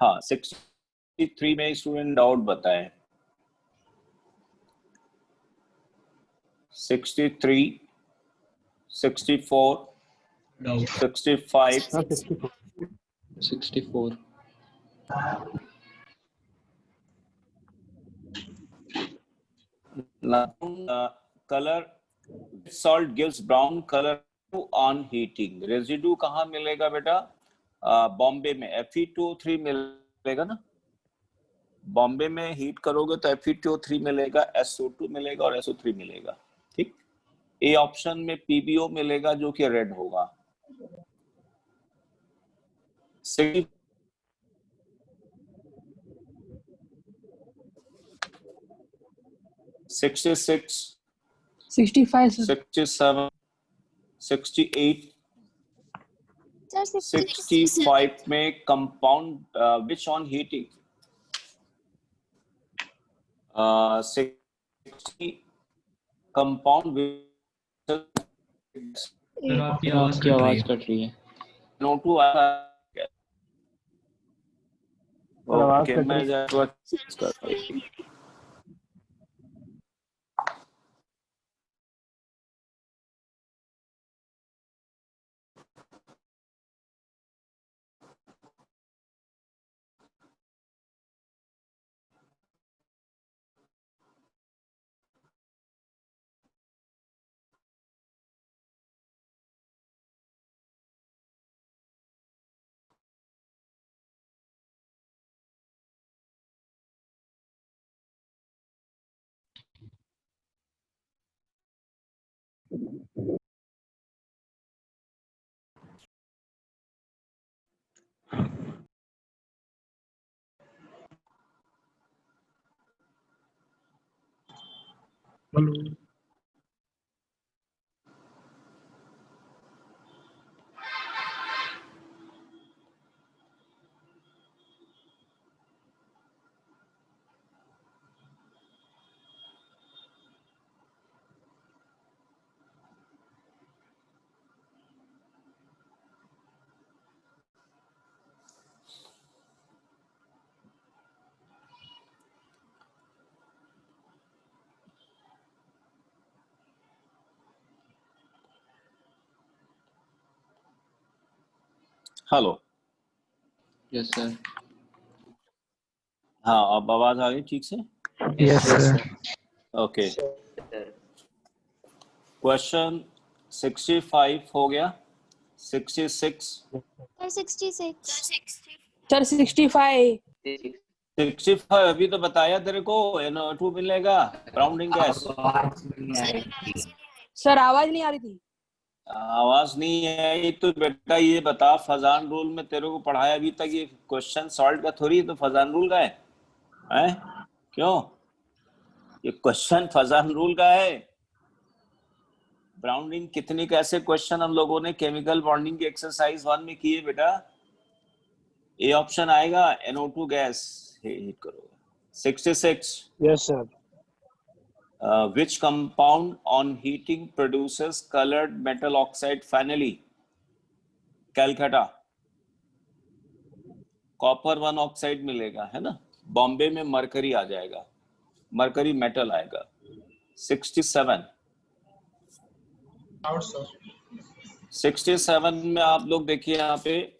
हाँ 63 में student doubt बताएं। 63, 64, 65, 64 color salt gives brown color on heating। Residue कहाँ मिलेगा बेटा? बॉम्बे में Fe2O3 मिलेगा ना। बॉम्बे में हीट करोगे तो Fe2O3 मिलेगा, SO2 मिलेगा और SO3 मिलेगा। ठीक, ए ऑप्शन में PbO मिलेगा जो कि रेड होगा। 66, 65 sir. 67, 68, 65 में compound which on heating 60 compound आपकी आवाज कट रही है। NO2 ओके मैं हेलो हेलो। Yes sir. हाँ अब आवाज आ गई ठीक से? Yes sir. ओके, क्वेश्चन 65 हो गया। 66, Sir 65. 65 अभी तो बताया तेरे को NO2 मिलेगा ब्राउनिंग गैस। सर आवाज नहीं आ रही थी। आवाज नहीं है तो बेटा ये बता, फजान रूल में तेरे को पढ़ाया अभी तक, ये क्वेश्चन सॉल्व का थोड़ी, तो फजान रूल का है, हैं? क्यों? ये क्वेश्चन फजान रूल का है। ब्राउनिंग कितने कैसे क्वेश्चन हम लोगों ने केमिकल बॉन्डिंग की एक्सरसाइज 1 में किए बेटा। ए ऑप्शन आएगा NO2 गैस हीट करो। 66, yes sir. which compound on heating produces colored metal oxide finally? Calcutta copper 1 oxide मिलेगा है ना। बॉम्बे में मरकरी आ जाएगा, मरकरी मेटल आएगा। 67, 67 में आप लोग देखिए यहाँ पे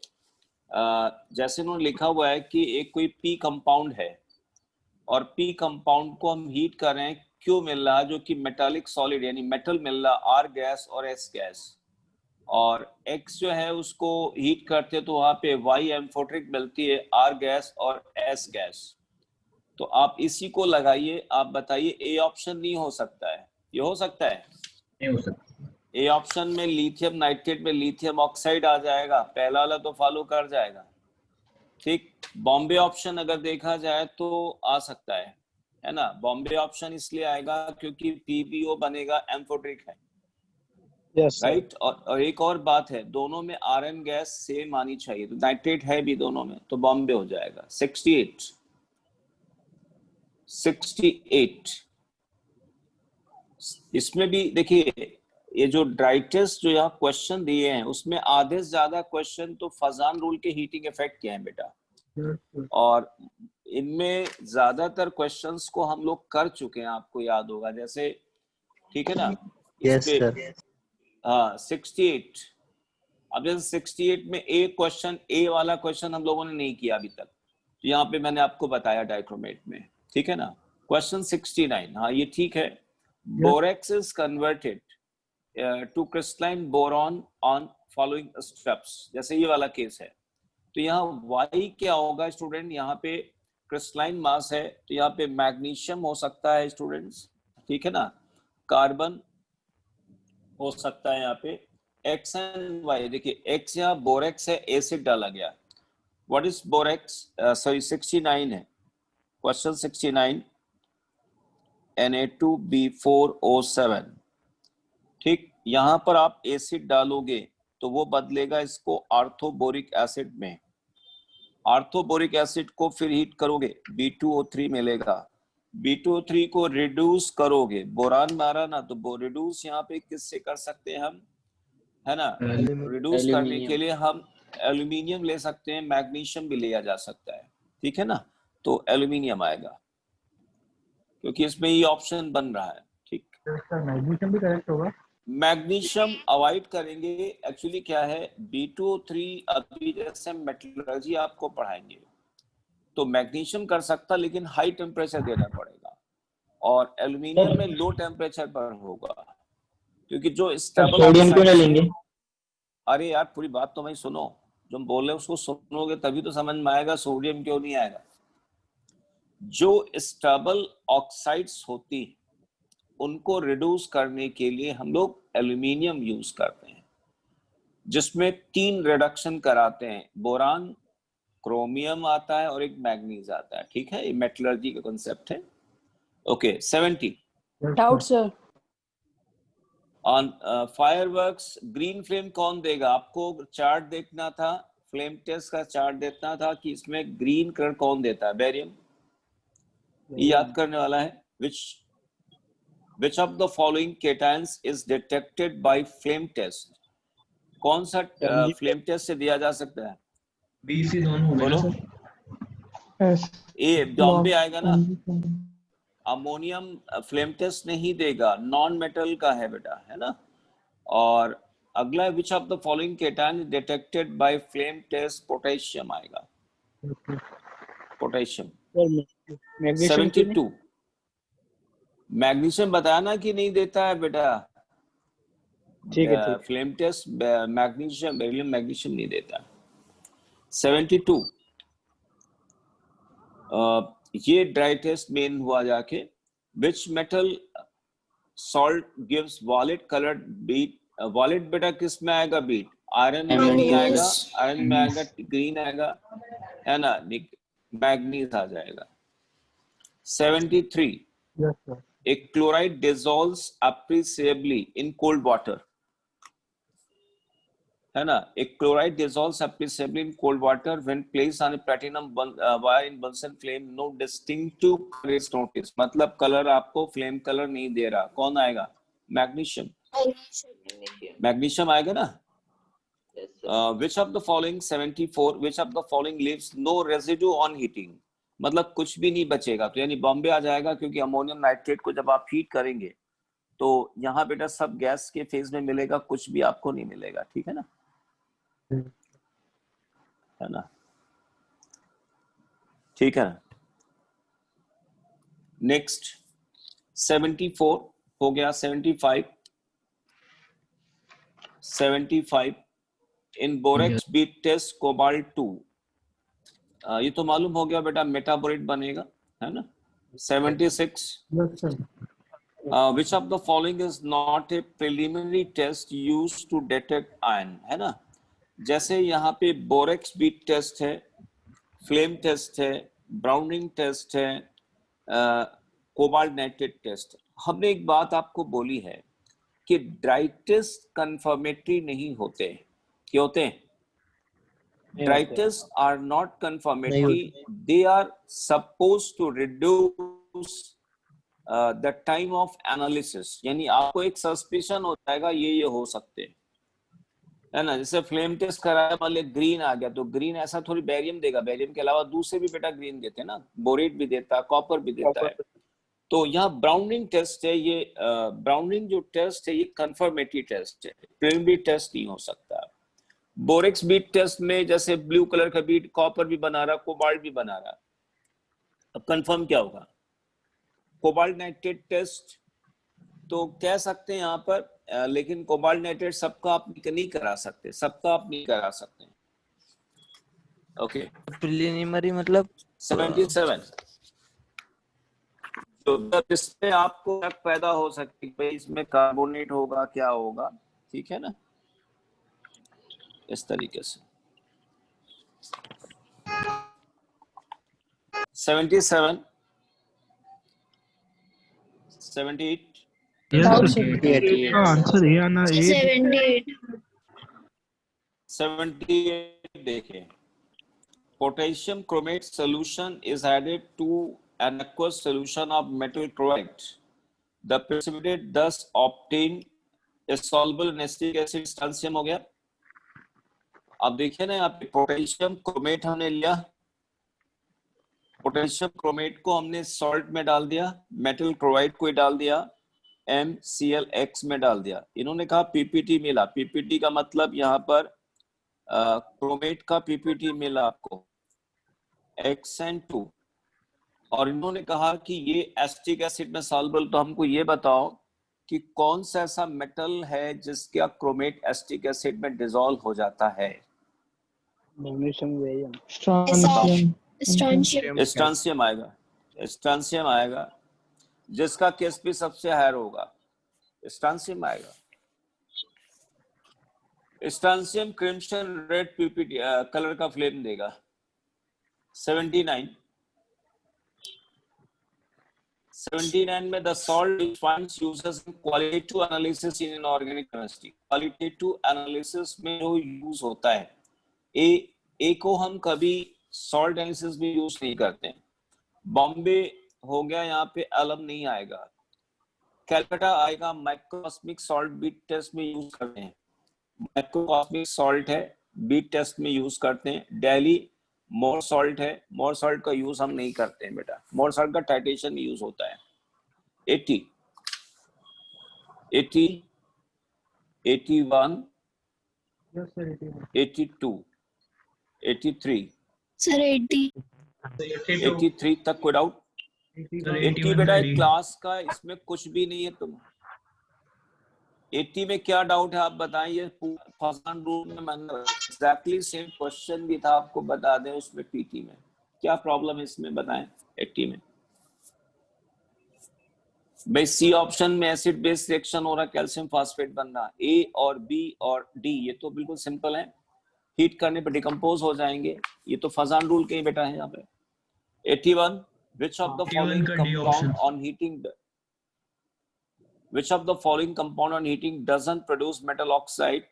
जैसे उन्होंने लिखा हुआ है कि एक कोई पी कंपाउंड है और पी कंपाउंड को हम हीट कर रहे हैं, क्यों मिल रहा है? जो कि मेटालिक सॉलिड यानी मेटल मिल रहा, आर गैस और एस गैस, और एक्स जो है उसको हीट करते तो वहां पे वाई एम्फोट्रिक मिलती है, आर गैस और एस गैस। तो आप इसी को लगाइए, आप बताइए ए ऑप्शन नहीं हो सकता है? ये हो सकता है? नहीं हो सकता। ए ऑप्शन में लिथियम नाइट्रेट में लिथियम ऑक्साइड आ जाएगा, पहला वाला तो फॉलो कर जाएगा। ठीक, बॉम्बे ऑप्शन अगर देखा जाए तो आ सकता है ना। बॉम्बे ऑप्शन इसलिए आएगा क्योंकि PbO बनेगा, एम्फोट्रिक है, राइट। और एक और बात है, दोनों में Rn गैस सेम आनी चाहिए, तो नाइट्रेट है भी दोनों में, तो बॉम्बे हो जाएगा। 68, 68 इसमें भी देखिए, ये जो ड्राई टेस्ट जो यहाँ क्वेश्चन दिए हैं उसमें आधे से ज्यादा क्वेश्चन तो फजान रूल के हीटिंग इफेक्ट के हैं बेटा। और इनमें ज्यादातर क्वेश्चंस को हम लोग कर चुके हैं, आपको याद होगा। जैसे ठीक है ना, यस इस पे सर। हाँ 68। अब जैसे 68 में ए क्वेश्चन, ए वाला क्वेश्चन हम लोगों ने नहीं किया अभी तक, तो यहाँ पे मैंने आपको बताया डाइक्रोमेट में, ठीक है ना। क्वेश्चन 69, हाँ ये ठीक है। Borax is converted to crystalline boron on following steps, जैसे ये वाला केस है। तो यहाँ वाई क्या होगा स्टूडेंट, यहाँ पे क्रिस्टलाइन मास है, तो यहाँ पे मैग्नीशियम हो सकता है स्टूडेंट्स, ठीक है ना। कार्बन हो सकता है यहाँ पे। एक्स एंड वाई, देखिए एक्स यहाँ बोरेक्स है, एसिड डाला गया। व्हाट इज बोरेक्स, सॉरी 69 है क्वेश्चन 69, Na2B4O7, ठीक। यहां पर आप एसिड डालोगे तो वो बदलेगा इसको आर्थोबोरिक एसिड में। आर्थोबोरिक एसिड को फिर हीट करोगे, B2O3 मिलेगा। B2O3 को रिड्यूस करोगे, बोरान मारा ना, तो रिड्यूस यहाँ पे किससे कर सकते हैं हम, है ना। रिड्यूस करने के लिए हम एल्यूमिनियम ले सकते हैं, मैग्नीशियम भी लिया जा सकता है, ठीक है ना। तो एल्यूमिनियम आएगा क्योंकि इसमें ये ऑप्शन बन रहा है, ठीक। मैग्नीशियम भी करेक्ट होगा। मैग्नीशियम अवॉइड करेंगे। एक्चुअली क्या है, B2O3 अभी जैसे मेटलर्जी आपको पढ़ाएंगे तो मैग्नीशियम कर सकता, लेकिन हाई टेम्परेचर देना पड़ेगा, और एल्यूमिनियम में लो टेम्परेचर पर होगा, क्योंकि जो स्टेबल सोडियम क्यों नहीं लेंगे? अरे यार पूरी बात तो मैं सुनो, जो हम बोल रहे हैं उसको सुनोगे तभी तो समझ में आएगा सोडियम क्यों नहीं आएगा। जो स्टेबल ऑक्साइड्स होती है उनको रिड्यूस करने के लिए हम लोग एल्यूमिनियम यूज करते हैं, जिसमें 3 रिडक्शन कराते हैं, बोरान, क्रोमियम आता है और एक मैग्नीज आता है, ठीक है। ये मेटलर्जी का कांसेप्ट है। Okay 70 doubt sir. On fireworks green flame कौन देगा, आपको चार्ट देखना था, फ्लेम टेस्ट का चार्ट देखना था कि इसमें ग्रीन कलर कौन देता है, बेरियम। ये याद करने वाला है। Which of the following cations is detected by flame test? कौन सा फ्लेम टेस्ट से दिया जा सकता है, BC दोनों हो गए ना बोलो। सर? ए बॉम्बे आएगा ना, अमोनियम फ्लेम टेस्ट नहीं देगा, नॉन मेटल का है बेटा, है ना। और अगला which of the following cation is detected by flame test, potassium आएगा, पोटेशियम। 72 मैग्नीशियम बताया ना कि नहीं देता है बेटा, ठीक है। Flame test magnesium, beryllium magnesium नहीं देता। 72 ये ड्राई टेस्ट मेन हुआ जाके। Which metal salt gives violet coloured bead, violet बेटा किस में आएगा बीट, आयरन में नहीं आएगा, आयरन में आएगा ग्रीन आएगा, है ना, मैग्नीज आ जाएगा। 73 a chloride dissolves appreciably in cold water, है ना। एक chloride dissolves appreciably in cold water when placed on a platinum wire in Bunsen flame, no distinctive color is noticed, मतलब कलर आपको फ्लेम कलर नहीं दे रहा, कौन आएगा, मैग्नीशियम, मैग्नीशियम आएगा ना। which of the following 74 which of the following leaves no residue on heating, मतलब कुछ भी नहीं बचेगा, तो यानी बॉम्बे आ जाएगा, क्योंकि अमोनियम नाइट्रेट को जब आप हीट करेंगे तो यहाँ बेटा सब गैस के फेज में मिलेगा, कुछ भी आपको नहीं मिलेगा, ठीक है ना, है ना, ठीक है। नेक्स्ट 74 हो गया। 75 इन बोरेक्स बीट टेस्ट कोबाल्ट 2, ये तो मालूम हो गया बेटा, मेटाबोरेट बनेगा, है ना। 76 which of the following is not a preliminary test used to detect iron, है ना। जैसे यहाँ पे बोरेक्स बीट टेस्ट है, फ्लेम टेस्ट है, ब्राउनिंग टेस्ट है, कोबाल्ट नाइट्रेट टेस्ट। हमने एक बात आपको बोली है कि ड्राई टेस्ट कंफर्मेटरी नहीं होते, क्या होते हैं, dry test are not confirmatory, they are supposed to reduce the time of analysis, यानी आपको एक सस्पिशन हो जाएगा ये हो सकते हैं, है ना। जैसे फ्लेम टेस्ट कराया, मान लिया ग्रीन आ गया, तो ग्रीन ऐसा थोड़ी बेरियम देगा, बेरियम के अलावा दूसरे भी बेटा ग्रीन देते हैं ना, बोरेट भी देता है, कॉपर भी देता है। तो यहाँ ब्राउनिंग टेस्ट है, ये ब्राउनिंग जो टेस्ट है ये कंफर्मेटरी टेस्ट है, प्रिलिमिनरी टेस्ट नहीं हो सकता। बोरेक्स बीट टेस्ट में जैसे ब्लू कलर का बीट कॉपर भी बना रहा, कोबाल्ट भी बना रहा, अब कंफर्म क्या होगा? कोबाल्ट नाइट्रेट टेस्ट तो कह सकते हैं यहाँ पर, लेकिन कोबाल्ट नाइट्रेट सबका आप नहीं करा सकते, सबका आप नहीं करा सकते। ओके, प्रिलिमिनरी मतलब 77। तो जब इसमें आपको शक पैदा हो सकती है भाई इसमें कार्बोनेट होगा क्या होगा, ठीक है ना, इस तरीके से। 77, 78, आंसर ये आना 78 78 देखें। Potassium chromate solution is added to an aqueous solution of metal chloride. The precipitate thus obtained is soluble in acetic acid, strontium हो गया। अब देखिए ना यहाँ पे पोटेशियम क्रोमेट हमने लिया, पोटेशियम क्रोमेट को हमने सॉल्ट में डाल दिया, मेटल क्लोराइड को डाल दिया, MClX में डाल दिया। इन्होंने कहा पीपीटी मिला, पीपीटी का मतलब यहाँ पर क्रोमेट का पीपीटी मिला आपको XN2, और इन्होंने कहा कि ये एसिटिक एसिड में सॉल्युबल। तो हमको ये बताओ कि कौन सा ऐसा मेटल है जिसका क्रोमेट एसिटिक एसिड में डिसॉल्व हो जाता है? स्ट्रांशियम आएगा, स्ट्रांशियम आएगा, जिसका केस भी सबसे हायर होगा, स्ट्रांशियम आएगा। स्ट्रांशियम क्रिम्सन रेड पीपीटी कलर का फ्लेम देगा। 79 में the salt which finds uses in qualitative analysis in inorganic chemistry, qualitative analysis में जो यूज होता है, ए को हम कभी सॉल्ट एनालिसिस में यूज नहीं करते हैं। बॉम्बे हो गया, यहाँ पे अलम नहीं आएगा। कैलकाटा आएगा, माइक्रोकॉस्मिक सॉल्ट बीट टेस्ट में यूज करते हैं, माइक्रोकॉस्मिक सॉल्ट है, बीट टेस्ट में यूज करते हैं। दिल्ली मोर सॉल्ट है, मोर सॉल्ट का यूज हम नहीं करते हैं बेटा, मोर सॉल्ट का टाइटेशन में यूज होता है। 80, 80, 81, 82, 83, सर 80 83 तक कोई डाउट? 80 बेटा एक क्लास का, इसमें कुछ भी नहीं है। तुम 80 में क्या डाउट है आप बताएं? ये फसान रूल में मैंने एग्जैक्टली सेम क्वेश्चन भी था, आपको बता दें उसमें पीटी में क्या प्रॉब्लम है इसमें बताएं। 80 में भाई सी ऑप्शन में एसिड बेस रिएक्शन हो रहा, कैल्शियम फास्फेट बन रहा, ए और बी और डी, ये तो बिल्कुल सिंपल है, हीट करने पर डिकम्पोज हो जाएंगे, ये तो फसान रूल के ही बेटा है यहाँ पे। 81, which of the following compound on heating which of the following compound on heating doesn't produce metal oxide?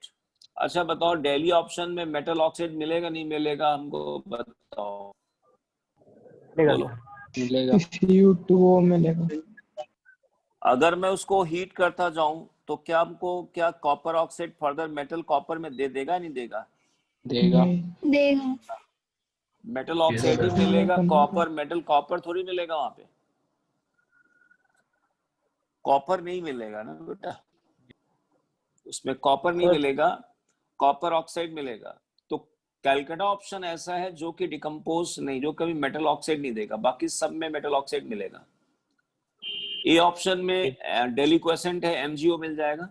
अच्छा बताओ, दिल्ली ऑप्शन में मेटल ऑक्साइड मिलेगा नहीं मिलेगा, हमको बताओ। मिलेगा। CO2O मिलेगा। अगर मैं उसको हीट करता जाऊं तो क्या हमको क्या copper oxide further metal copper में दे देगा नहीं देगा? देगा। देगा। मेटल ऑक्साइड ही मिलेगा, कॉपर मेटल कॉपर थोड़ी मिलेगा वहां पे, कॉपर नहीं मिलेगा ना बेटा, उसमें कॉपर नहीं मिलेगा, कॉपर ऑक्साइड मिलेगा। तो कैलकाटा ऑप्शन ऐसा है जो कि डिकम्पोज नहीं, जो कभी मेटल ऑक्साइड नहीं देगा, बाकी सब में मेटल ऑक्साइड मिलेगा। ए ऑप्शन में डेलिक्वेसेंट है, MgO मिल जाएगा।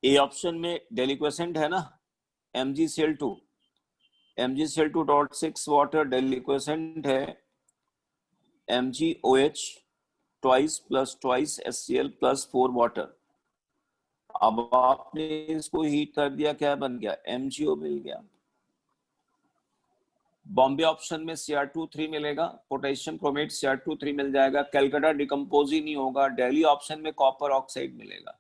ए ऑप्शन में डेलिक्वेसेंट है ना, MgCl2, MgCl2.6 वाटर डेलिक्वेसेंट है, MgOH twice plus twice HCl plus 4 water. अब आपने इसको हीट कर दिया, क्या बन गया? MgO मिल गया। बॉम्बे ऑप्शन में Cr2 3 मिलेगा, पोटेशियम क्रोमेट Cr2 3 मिल जाएगा, कैलकाटा डिकम्पोज ही नहीं होगा। दिल्ली ऑप्शन में कॉपर ऑक्साइड मिलेगा।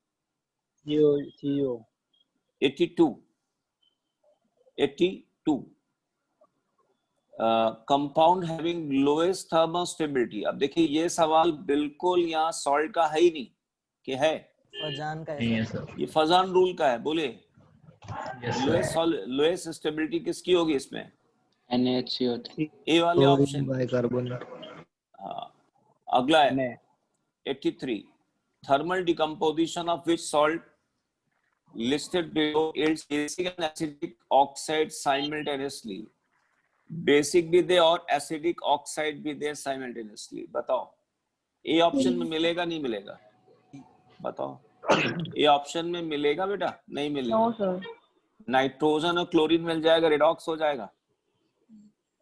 82 compound having lowest thermal stability. अब देखिए ये सवाल बिल्कुल यहाँ सॉल्ट का है ही नहीं कि है, फजान का नहीं है सर। ये फजान रूल का है। बोले लोएस्ट स्टेबिलिटी किसकी होगी इसमें? NaHCO3 ए वाले ऑप्शन। बाइकार्बोनेट। हाँ, अगला है 83, thermal decomposition of which salt listed below its basic and acidic oxide simultaneously. Basic भी दे और एसिडिक ऑक्साइड भी दे साइमल्टेनियसली। बताओ ए ऑप्शन में मिलेगा नहीं मिलेगा? बताओ ए ऑप्शन में मिलेगा बेटा? नहीं मिलेगा। No sir. नाइट्रोजन और क्लोरीन मिल जाएगा, रिडॉक्स हो जाएगा।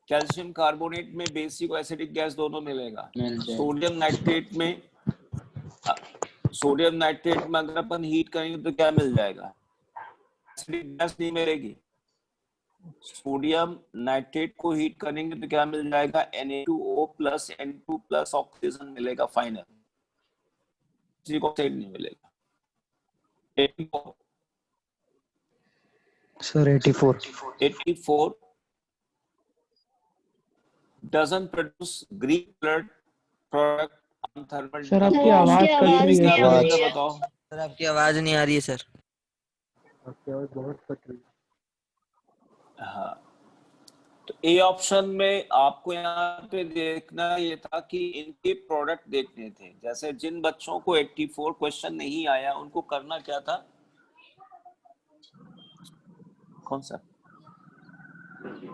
कैल्शियम कार्बोनेट में बेसिक और एसिडिक गैस दोनों मिलेगा। सोडियम नाइट्रेट में अगर अपन हीट करेंगे तो क्या मिल जाएगा? एसिडिक गैस नहीं मिलेगी। सोडियम नाइट्रेट को हीट करेंगे तो क्या मिल जाएगा? Na2O plus N2 plus oxygen मिलेगा फाइनल, ऑक्साइड नहीं मिलेगा। 84 sir 84 doesn't produce green blood product on thermal sir आपकी सर, आवाज आपकी कट आवाज रही नहीं है। आ रही है। बताओ। सर आपकी आवाज नहीं आ रही है सर। आपकी आवाज बहुत कट रही है। हाँ, तो ए ऑप्शन में आपको यहाँ पे देखना ये था कि इनके प्रोडक्ट देखने थे। जैसे जिन बच्चों को 84 क्वेश्चन नहीं आया उनको करना क्या था? कौन सा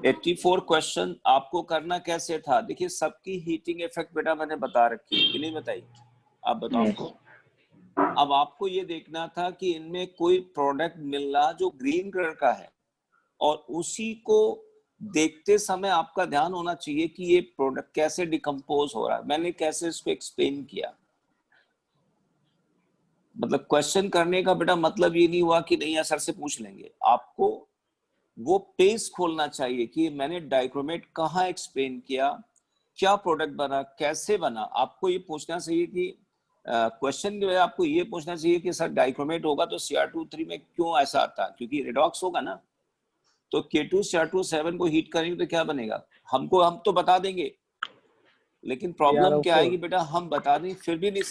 84 क्वेश्चन आपको करना कैसे था? देखिए सबकी हीटिंग इफेक्ट बेटा मैंने बता रखी है कि नहीं बताई? आप बताओ हमको। अब आपको ये देखना था कि इनमें कोई प्रोडक्ट मिल रहा जो ग्रीन कलर का है, और उसी को देखते समय आपका ध्यान होना चाहिए कि ये प्रोडक्ट कैसे डिकम्पोज हो रहा है। मैंने कैसे इसको एक्सप्लेन किया। मतलब क्वेश्चन करने का बेटा मतलब ये नहीं हुआ कि नहीं सर से पूछ लेंगे। आपको वो पेज खोलना चाहिए कि मैंने डाइक्रोमेट कहाँ एक्सप्लेन किया, क्या प्रोडक्ट बना, कैसे बना। आपको ये पूछना चाहिए कि क्वेश्चन की वजह आपको ये पूछना चाहिए कि सर डाइक्रोमेट होगा तो Cr2 3 में क्यों ऐसा आता है? क्योंकि रिडॉक्स होगा ना। तो K2 Cr2 7 को हीट करेंगे तो क्या बनेगा? हम तो बता देंगे, लेकिन प्रॉब्लम क्या आएगी बेटा? हम बता दें फिर भी नहीं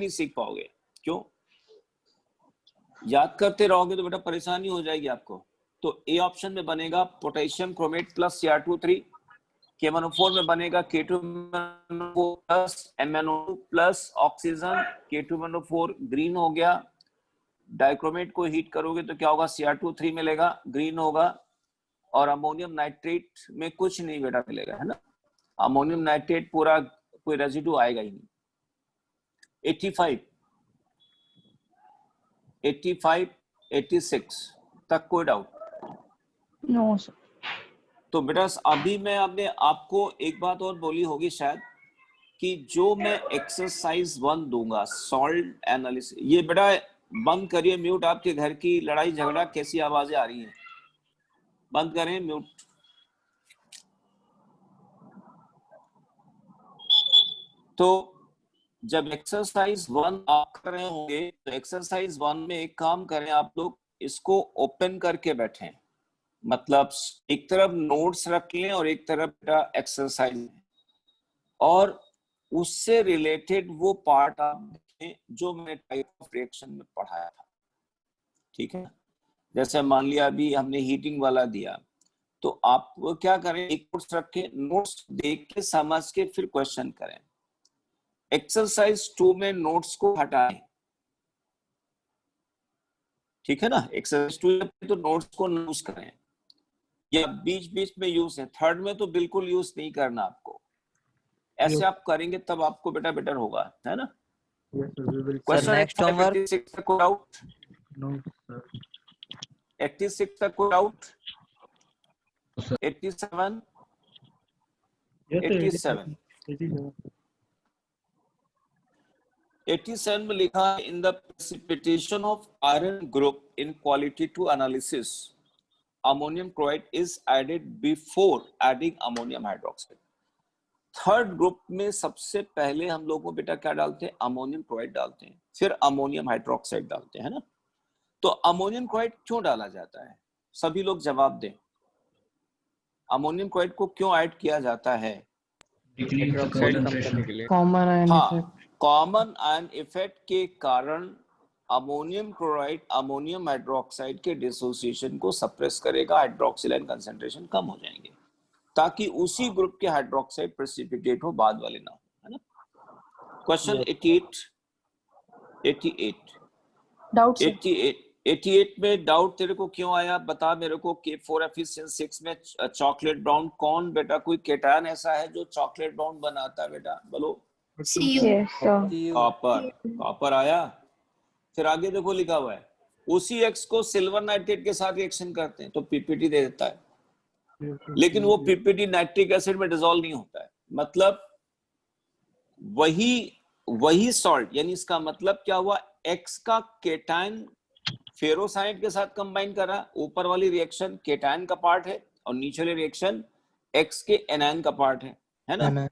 सीख पाओगे। क्यों? याद करते रहोगे तो बेटा परेशानी हो जाएगी आपको। तो ए ऑप्शन में बनेगा potassium chromate plus Cr2 3। K1O4 में बनेगा K2O4 plus MnO2 plus oxygen. K2O4 green हो गया। डाइक्रोमेट को हीट करोगे तो क्या होगा? Cr2 3 मिलेगा, ग्रीन होगा। और अमोनियम नाइट्रेट में कुछ नहीं बेटा मिलेगा, है ना। अमोनियम नाइट्रेट पूरा कोई रेजिड्यू आएगा ही नहीं। 85 86 तक कोई डाउट? No sir. तो बेटा अभी मैं आपने आपको एक बात और बोली होगी शायद, कि जो मैं एक्सरसाइज 1 दूंगा सॉल्ट एनालिसिस, ये बेटा बंद करिए म्यूट। आपके घर की लड़ाई झगड़ा कैसी आवाजें आ रही हैं? बंद करें म्यूट। तो जब एक्सरसाइज 1 आप कर रहे होंगे तो एक्सरसाइज 1 में एक काम करें आप लोग, इसको ओपन करके बैठें। मतलब एक तरफ नोट्स रख लें और एक तरफ एक्सरसाइज, और उससे रिलेटेड वो पार्ट आप देखें जो मैंने टाइप ऑफ रिएक्शन में पढ़ाया था। ठीक है, जैसे मान लिया अभी हमने हीटिंग वाला दिया, तो आप वो क्या करें, एक नोट्स रखें, नोट्स देख के समझ के फिर क्वेश्चन करें। एक्सरसाइज 2 में नोट्स को हटाएं। ठीक है ना, एक्सरसाइज 2 तो नोट्स को यूज करें, या बीच बीच में यूज है। थर्ड में तो बिल्कुल यूज नहीं करना आपको। ऐसे आप करेंगे तब आपको बेटर होगा, है ना। सर नेक्स्ट होमवर्क 86 तक कोई डाउट? No sir. 86 तक कोई डाउट? 87 87 में लिखा है, in the precipitation of iron group in qualitative analysis ammonium chloride is added before adding ammonium hydroxide. Third group में सबसे पहले हम लोगों बेटा क्या डालते हैं? अमोनियम क्लोराइड डालते हैं, फिर अमोनियम हाइड्रोक्साइड डालते हैं ना। तो अमोनियम क्लोराइड क्यों डाला जाता है? सभी लोग जवाब दें। अमोनियम क्लोराइड को क्यों ऐड किया जाता है? Common ion effect. Common ion effect के कारण अमोनियम क्लोराइड अमोनियम हाइड्रोक्साइड के डिसोसिएशन को सप्रेस करेगा, हाइड्रोक्सिल आयन कंसंट्रेशन कम हो जाएंगे, ताकि उसी ग्रुप के हाइड्रोक्साइड प्रेसिपिटेट हो, बाद वाले ना हो, है ना। क्वेश्चन 88 डाउट से 88 में डाउट तेरे को क्यों आया बता मेरे को। K4FeC6 में चॉकलेट ब्राउन, कौन बेटा कोई केटायन ऐसा है जो चॉकलेट ब्राउन बनाता है बेटा, बोलो। CU यस सर कॉपर आया। फिर आगे देखो लिखा हुआ है उसी X को सिल्वर नाइट्रेट के साथ रिएक्शन करते हैं तो पीपीटी दे देता है, लेकिन वो पीपीटी नाइट्रिक एसिड में डिसॉल्व नहीं होता है। मतलब वही सॉल्ट, यानी इसका मतलब क्या हुआ, X का केटायन फेरोसाइड के साथ कंबाइन करा, ऊपर वाली रिएक्शन केटायन का पार्ट है और नीचे वाली रिएक्शन X के एनायन का पार्ट है ना,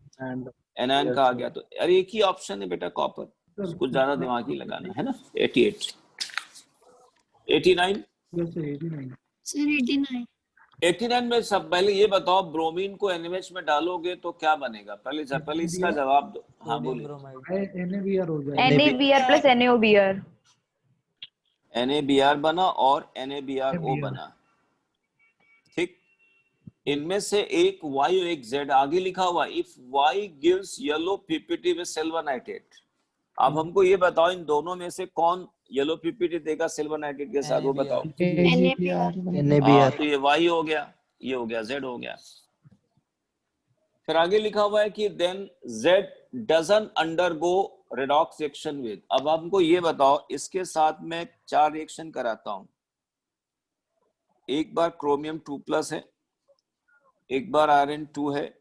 एनायन का आ गया। तो अरे एक ही ऑप्शन है बेटा कॉपर, कुछ ज्यादा दिमाग ही लगाना है ना। 88 89 सर 89 89 में सब पहले ये बताओ ब्रोमीन को NaOH में डालोगे तो क्या बनेगा, पहले इसका जवाब दो। हाँ बोलिए। NaBr हो जाएगा। NaBr प्लस NaOBr NaBr बना और NaBrO बना, ठीक। इनमें से एक Y और एक Z आगे लिखा हुआ if Y gives yellow PPT with silver nitrate। अब हमको ये बताओ इन दोनों में से कौन येलो PPT देगा सिल्वर नाइट्रेट के साथ, वो बताओ। NaBr तो ये Y हो गया, ये हो गया Z हो गया। फिर आगे लिखा हुआ है कि then Z doesn't undergo redox reaction with। अब हमको ये बताओ इसके साथ मैं 4 रिएक्शन कराता हूं, एक बार क्रोमियम 2+ है, एक बार आयरन 2 है,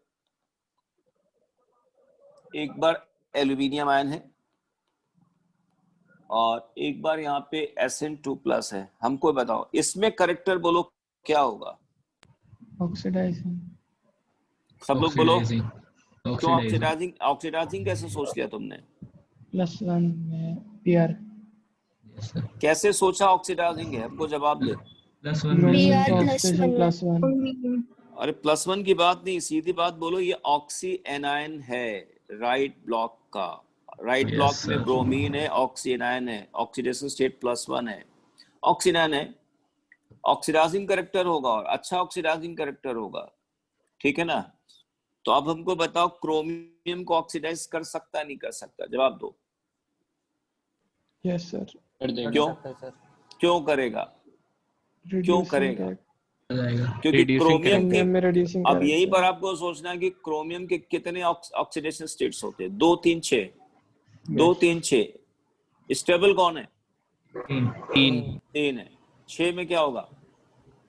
एक बार एल्यूमिनियम आयन है और एक बार यहाँ पे Sn2+ है। हमको बताओ इसमें करेक्टर बोलो क्या होगा। ऑक्सीडाइजिंग सब लोग बोलो क्यों ऑक्सीडाइजिंग कैसे सोच लिया तुमने, +1 में Br कैसे सोचा ऑक्सीडाइजिंग है, हमको जवाब दे। ब्रोमीन का Br ऑक्सीजन +1 अरे +1 की बात नहीं, सीधी बात बोलो, ये ऑक्सी एनायन है राइट ब्लॉक का, राइट ब्लॉक में ब्रोमीन है, ऑक्सी एनायन है, ऑक्सीडेशन स्टेट +1 है, ऑक्सीडाइन है, ऑक्सीडाइजिंग कैरेक्टर होगा और अच्छा ऑक्सीडाइजिंग कैरेक्टर होगा, ठीक है ना। तो अब हमको बताओ क्रोमियम को ऑक्सीडाइज कर सकता है नहीं कर सकता, जवाब दो। यस सर क्यों करेगा, क्यों करेगा, क्योंकि क्रोमियम में रिड्यूसिंग अब यहीं पर आपको सोचना है कि क्रोमियम के कितने ऑक्सीडेशन स्टेट्स होते हैं, 2 3 6 2 3 6। स्टेबल कौन है, 3 है। 6 में क्या होगा,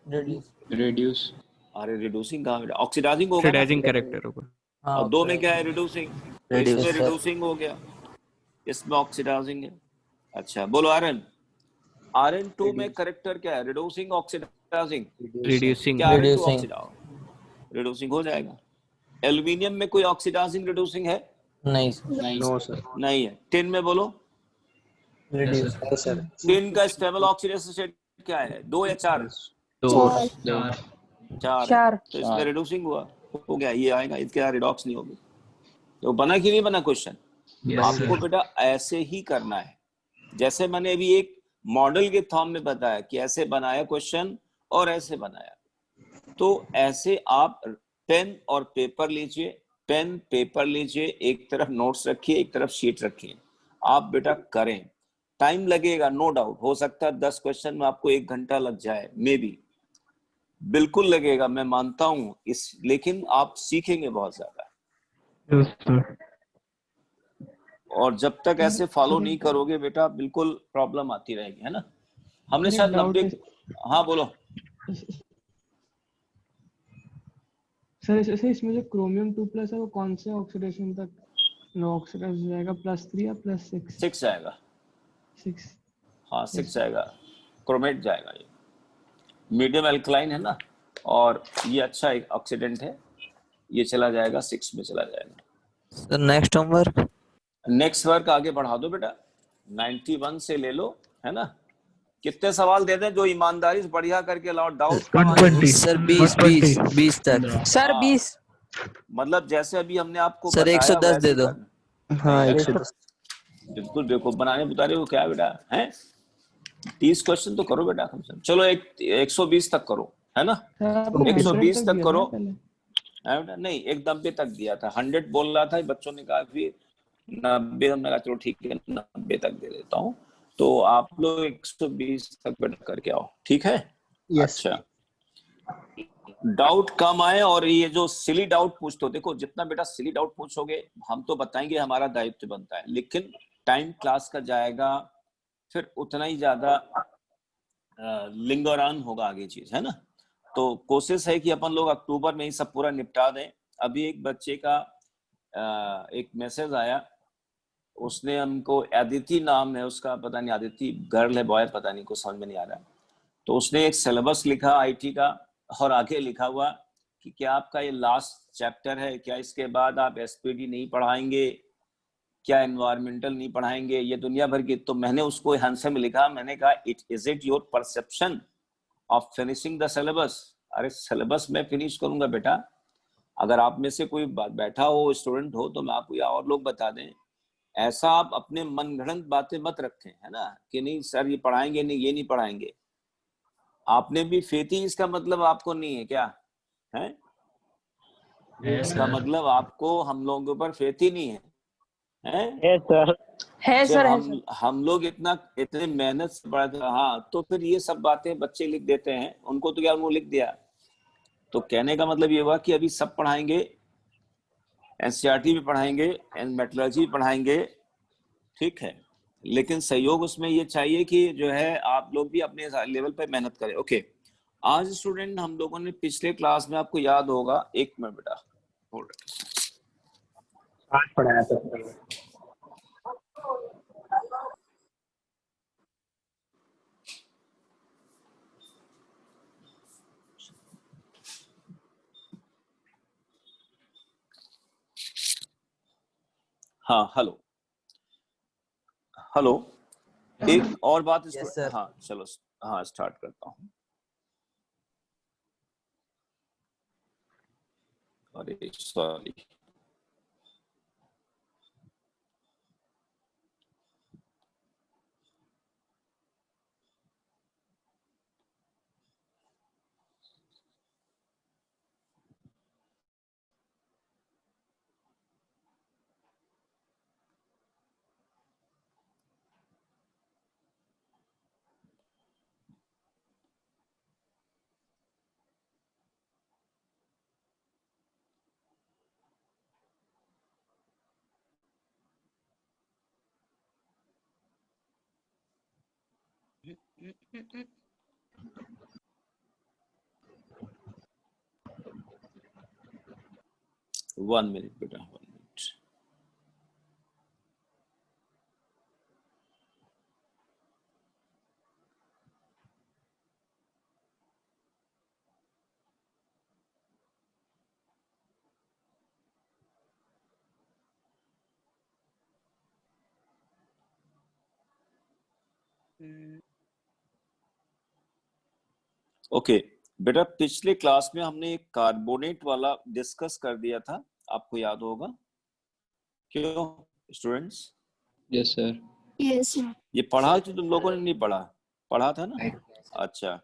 reduce अरे रिड्यूसिंग कहाँ, ऑक्सीडाइजिंग होगा, ऑक्सीडाइजिंग कैरेक्टर होगा। और 2 में क्या है, रिड्यूसिंग, इसमें रिड्यूसिंग हो गया, इसमें ऑक्सीडाइजिंग है। अच्छा बोलो आयरन 2 में कैरेक्टर क्या है, रिड्यूसिंग ऑक्सीडाइजिंग, रिड्यूसिंग क्या रिड्यूसिंग हो जाएगा। एल्यूमिनियम में कोई ऑक्सीडाइजिंग रिड्यूसिंग है, नहीं नहीं है। टिन में बोलो, टिन का स्टेबल ऑक्सीडेशन स्टेट क्या है, 2 या 4, 4। तो इसमें रिड्यूसिंग हुआ, हो गया, ये आएगा, इसके रिडॉक्स नहीं होगी। तो बना कि नहीं बना क्वेश्चन। आपको बेटा ऐसे ही करना है, जैसे मैंने अभी एक मॉडल के फॉर्म में बताया कि ऐसे बनाया क्वेश्चन और ऐसे बनाया। तो ऐसे आप पेन और पेपर लीजिए, पेन पेपर लीजिए, एक तरफ नोट्स रखिए, एक तरफ शीट रखिए, आप बेटा करें। टाइम लगेगा नो डाउट, हो सकता है 10 क्वेश्चन में आपको 1 घंटा लग जाए, मे बी, बिल्कुल लगेगा, मैं मानता हूं इस, लेकिन आप सीखेंगे बहुत ज्यादा। और जब तक ऐसे फॉलो नहीं करोगे बेटा बिल्कुल प्रॉब्लम आती रहेगी, है ना। हमने शायद 90, हाँ बोलो सर। जैसे इसमें जो क्रोमियम 2+ है वो कौन से ऑक्सीडेशन तक नो ऑक्सीडाइज हो जाएगा, +3 या +6? 6 जाएगा, 6 हाँ 6 जाएगा, क्रोमेट जाएगा। ये मीडियम एल्कलाइन है ना, और ये अच्छा एक ऑक्सीडेंट है, ये चला जाएगा 6 में चला जाएगा। Sir next homework, next work आगे बढ़ा दो बेटा, 91 से ले लो, है ना। कितने सवाल दे दें जो ईमानदारी से बढ़िया करके लाओ, डाउट सर 20 तक सर 20 मतलब जैसे अभी हमने आपको सर बताया 110 दे दो। हाँ 110 बिल्कुल बेवकूफ बनाने बता रहे हो क्या बेटा, हैं 30 क्वेश्चन तो करो बेटा कम से कम। चलो 120 तक करो, है ना? सर आपने 120 100 तक दिया था करो। पहले। है बेटा? नहीं, एक 90 तक दिया था। 100 बोल रहा था, बच्चों ने कहा फिर 90, हमने कहा चलो ठीक है 90 तक दे देता हूँ। तो आप लोग 120 तक बेटा करके आओ, ठीक है? अच्छा, डाउट कम आए, और ये जो सिली डाउट पूछते हो, देखो जितना बेटा सिली डाउट पूछोगे हम तो बताएंगे, हमारा दायित्व बनता है, लेकिन टाइम क्लास का जाएगा, फिर उतना ही ज्यादा लिंगोरान होगा आगे चीज, है ना? तो कोशिश है कि अपन लोग अक्टूबर में ही सब पूरा निपटा दें। अभी एक बच्चे का एक मैसेज आया, उसने हमको, अदिति नाम है उसका, पता नहीं अदिति गर्ल है बॉय, पता नहीं, कुछ समझ में नहीं आ रहा। तो उसने एक सिलेबस लिखा आईटी का, और आगे लिखा हुआ कि क्या आपका ये लास्ट चैप्टर है, क्या इसके बाद आप एसपीडी नहीं पढ़ाएंगे, क्या एनवायरमेंटल नहीं पढ़ाएंगे, ये दुनिया भर की। तो मैंने उसको आंसर में लिखा, मैंने कहा is it your perception of finishing the syllabus? अरे सिलेबस मैं फिनिश करूंगा बेटा, अगर आप में से कोई बैठा हो स्टूडेंट हो तो मैं आपको, या और लोग बता दें, ऐसा आप अपने मनगढ़ंत बातें मत रखें, है ना, कि नहीं सर ये पढ़ाएंगे नहीं, ये नहीं पढ़ाएंगे। आपने भी फेथी, इसका मतलब आपको नहीं है क्या है? इसका मतलब आपको हम लोगों के ऊपर फेथ ही नहीं है, है सर है जब सर हम लोग इतने मेहनत से पढ़ते। हाँ, तो फिर ये सब बातें बच्चे लिख देते हैं, उनको तो क्या उन्होंने लिख दिया। तो कहने का मतलब ये हुआ कि अभी सब पढ़ाएंगे, एनसीईआरटी भी पढ़ाएंगे, मेट्रोलॉजी भी पढ़ाएंगे, ठीक है, लेकिन सहयोग उसमें ये चाहिए कि जो है आप लोग भी अपने लेवल पे मेहनत करें। ओके, आज स्टूडेंट हम लोगों ने पिछले क्लास में, आपको याद होगा, एक मिनट बेटा होल्ड, आज पढ़ाया था। हाँ हेलो हेलो, एक और बात Yes, sir. हाँ चलो, हाँ स्टार्ट करता हूँ। अरे सॉरी, वन मिनट बेटा, 1 मिनट। ओके बेटा, पिछले क्लास में हमने एक कार्बोनेट वाला डिस्कस कर दिया था, आपको याद होगा क्यों students? Yes sir. Yes sir. ये पढ़ा कि तुम लोगों ने नहीं पढ़ा? पढ़ा था ना? अच्छा,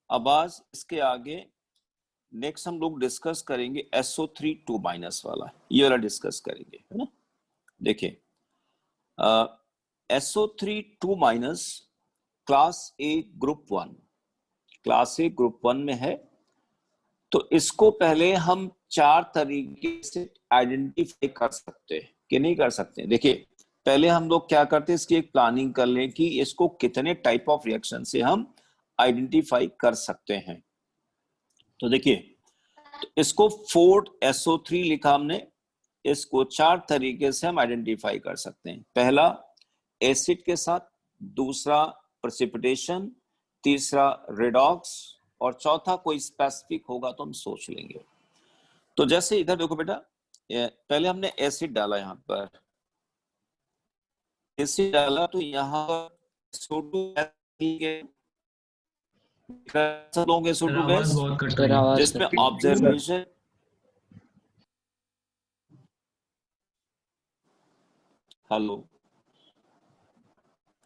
अब आज इसके आगे नेक्स्ट हम लोग डिस्कस करेंगे SO3 2- वाला, ये वाला डिस्कस करेंगे, है ना? देखिए, SO3 2- क्लास ए ग्रुप 1, क्लास ए ग्रुप 1 में है। तो इसको पहले हम 4 तरीके से आइडेंटिफाई कर सकते हैं कि नहीं कर सकते। देखिए, पहले हम लोग क्या करते हैं, इसकी एक प्लानिंग कर लें कि इसको कितने टाइप ऑफ रिएक्शन से हम आइडेंटिफाई कर सकते हैं। तो देखिए, तो इसको 4SO3 लिखा हमने, इसको 4 तरीके से हम आइडेंटिफाई कर सकते हैं। पहला एसिड के साथ, दूसरा प्रेसिपिटेशन, तीसरा रेडॉक्स, और चौथा कोई स्पेसिफिक होगा तो हम सोच लेंगे। तो जैसे इधर देखो बेटा, पहले हमने एसिड डाला, यहाँ पर एसिड डाला, तो यहाँ पर SO2 गैस, जिसमें observation, hello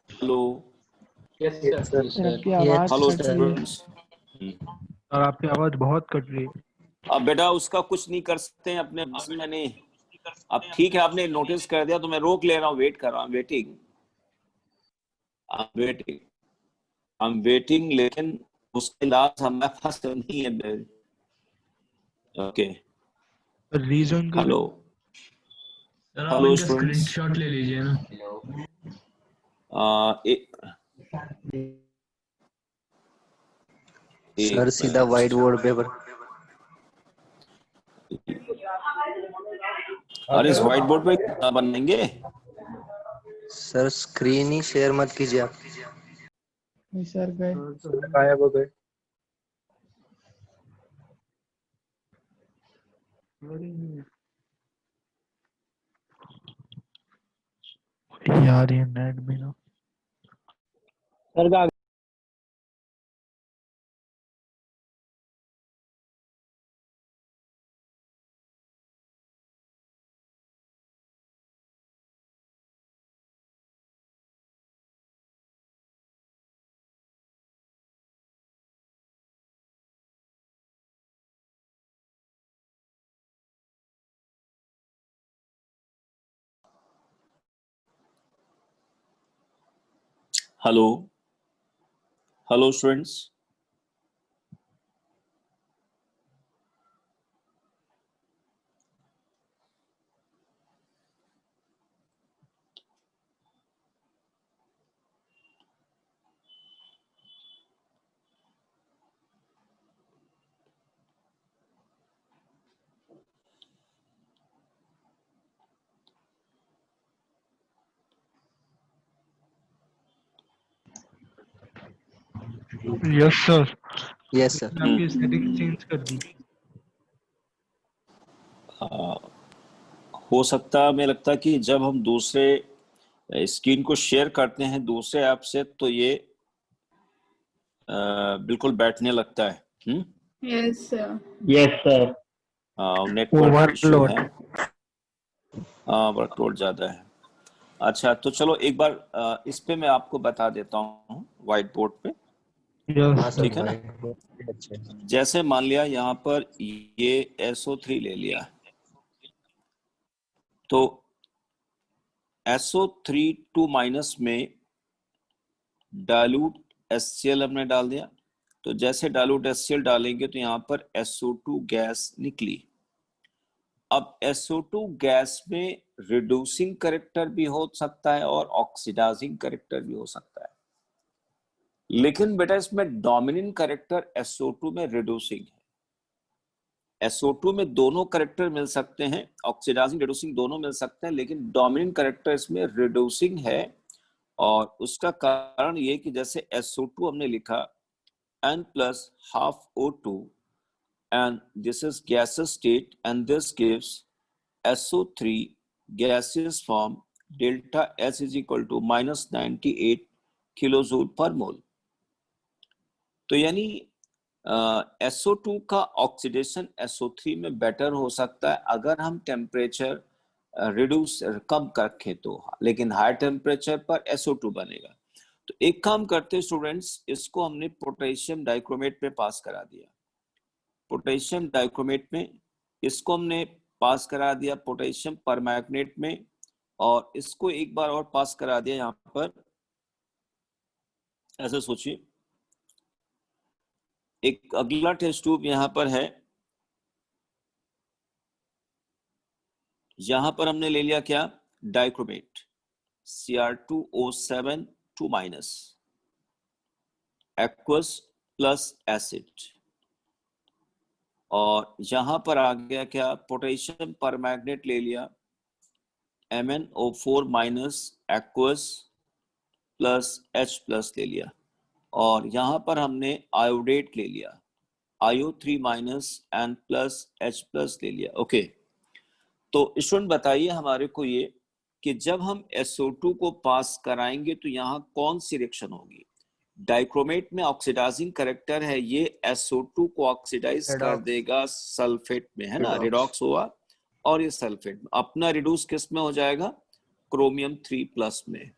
hello yes sir. Sir आपकी आवाज हेलो कट रही है। स्टूडेंट्स। और आपकी आवाज बहुत कट रही है। अब बेटा उसका कुछ नहीं कर सकते हैं अपने पास में नहीं। अब ठीक है, आपने नोटिस कर दिया तो मैं रोक ले रहा हूँ, वेट कर रहा हूँ, वेटिंग आई एम वेटिंग, लेकिन उसके इलाज हमारे पास तो नहीं है। ओके रीजन का हेलो सर आप हेलो इनका स्टूडेंट्स। स्क्रीनशॉट ले लीजिए ना। सर सीधा व्हाइट बोर्ड पेपर। अरे इस व्हाइट बोर्ड पे क्या बनाएंगे? सर स्क्रीन ही शेयर मत कीजिए आप। नहीं सर गए। गायब हो गए। यार ये नेट भी ना। सर का hello hello students. Yes sir. Yes sir. आपकी सेटिंग चेंज कर दी। हो सकता है, मुझे लगता है कि जब हम दूसरे स्क्रीन को शेयर करते हैं दूसरे ऐप से तो ये बिल्कुल बैठने लगता है। Yes sir. Yes sir. Network issue overload. है, वर्कलोड ज्यादा है। अच्छा तो चलो एक बार इस पे मैं आपको बता देता हूँ व्हाइट बोर्ड पे। हाँ यस सर ठीक है ना? व्हाइट बोर्ड अच्छा है। जैसे मान लिया यहाँ पर ये SO3 ले लिया, तो SO3 2- में डाइल्यूट HCl हमने डाल दिया। तो जैसे डाइल्यूट HCl डालेंगे तो यहाँ पर SO2 गैस निकली। अब SO2 गैस में रिड्यूसिंग कैरेक्टर भी हो सकता है और ऑक्सीडाइजिंग कैरेक्टर भी हो सकता है, लेकिन बेटा इसमें डोमिनेंट कैरेक्टर SO2 में रिड्यूसिंग है। SO2 में दोनों कैरेक्टर मिल सकते हैं, ऑक्सीडाइजिंग रिड्यूसिंग दोनों मिल सकते हैं, लेकिन डोमिनेंट कैरेक्टर इसमें रिड्यूसिंग है। और उसका कारण ये कि जैसे SO2 हमने लिखा N plus half O2 and this is gaseous state and this gives SO3 gaseous form delta S is equal to -98 kilojoule पर मोल। तो यानी SO2 का ऑक्सीडेशन SO3 में बेटर हो सकता है अगर हम टेम्परेचर रिड्यूस कम रखें तो, लेकिन हाई टेम्परेचर पर SO2 बनेगा। तो एक काम करते स्टूडेंट्स, इसको हमने पोटेशियम डाइक्रोमेट पे पास करा दिया। पोटेशियम डाइक्रोमेट में इसको हमने पास करा दिया पोटेशियम परमैंगनेट में, और इसको एक बार और पास करा दिया यहाँ पर। ऐसे सोचिए, एक अगला टेस्ट ट्यूब यहाँ पर है, यहां पर हमने ले लिया क्या, dichromate Cr2O7 2- aqueous plus acid, और यहां पर आ गया क्या, पोटेशियम परमैंगनेट ले लिया MnO4- एक्वस प्लस H+ ले लिया, और यहां पर हमने आयोडेट ले लिया IO3- N प्लस H+ ले लिया। ओके तो स्टूडेंट बताइए हमारे को ये कि जब हम SO2 को पास कराएंगे तो यहाँ कौन सी रिएक्शन होगी। डाइक्रोमेट में ऑक्सीडाइजिंग कैरेक्टर है, ये SO2 को ऑक्सीडाइज कर देगा सल्फेट में, है ना, रिडॉक्स हुआ, और ये सल्फेट में अपना रिड्यूस किस में हो जाएगा, क्रोमियम 3+ में।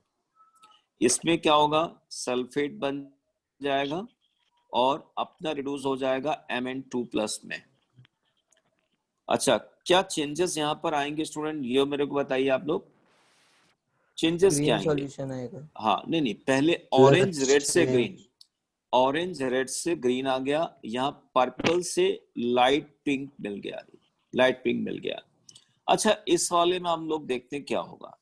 इसमें क्या होगा, सल्फेट बन जाएगा और अपना रिड्यूस हो जाएगा Mn2+ में। अच्छा, क्या चेंजेस यहाँ पर आएंगे स्टूडेंट, ये मेरे को बताइए आप लोग, चेंजेस क्या ग्रीन आएंगे? सॉल्यूशन आएगा। हाँ नहीं, पहले ऑरेंज रेड से ग्रीन, ऑरेंज रेड से ग्रीन आ गया, यहाँ पर्पल से लाइट पिंक मिल गया, लाइट पिंक मिल गया। अच्छा, इस वाले में हम लोग देखते हैं क्या होगा।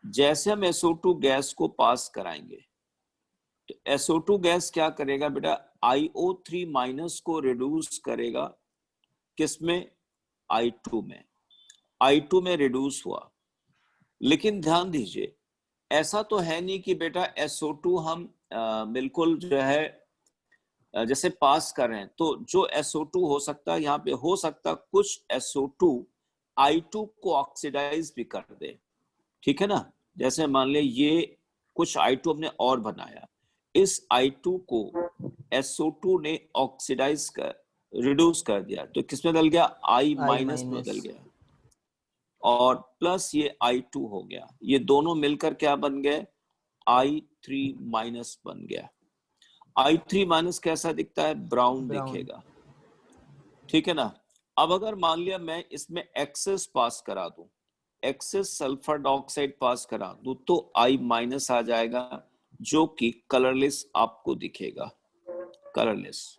जैसे हम SO2 गैस को पास कराएंगे तो SO2 गैस क्या करेगा बेटा, IO3- को रिड्यूस करेगा, किसमें, I2 में, I2 में रिड्यूस हुआ। लेकिन ध्यान दीजिए, ऐसा तो है नहीं कि बेटा SO2 हम बिल्कुल जो है जैसे पास कर रहे हैं, तो जो SO2 हो सकता है यहाँ पे, हो सकता कुछ SO2 I2 को ऑक्सीडाइज भी कर दे, ठीक है ना। जैसे मान ले ये कुछ I2 हमने और बनाया, इस I2 को SO2 ने ऑक्सीडाइज कर रिड्यूस कर दिया, तो किसमें बदल गया, I- में बदल गया, और प्लस ये I2 हो गया, ये दोनों मिलकर क्या बन गए, I3- बन गया। I3- कैसा दिखता है, ब्राउन दिखेगा, ठीक है ना। अब अगर मान लिया मैं इसमें एक्सेस पास करा दूं, एक्सेस सल्फर डाइऑक्साइड पास करा दूं, तो I- आ जाएगा, जो कि कलरलेस आपको दिखेगा, कलरलेस।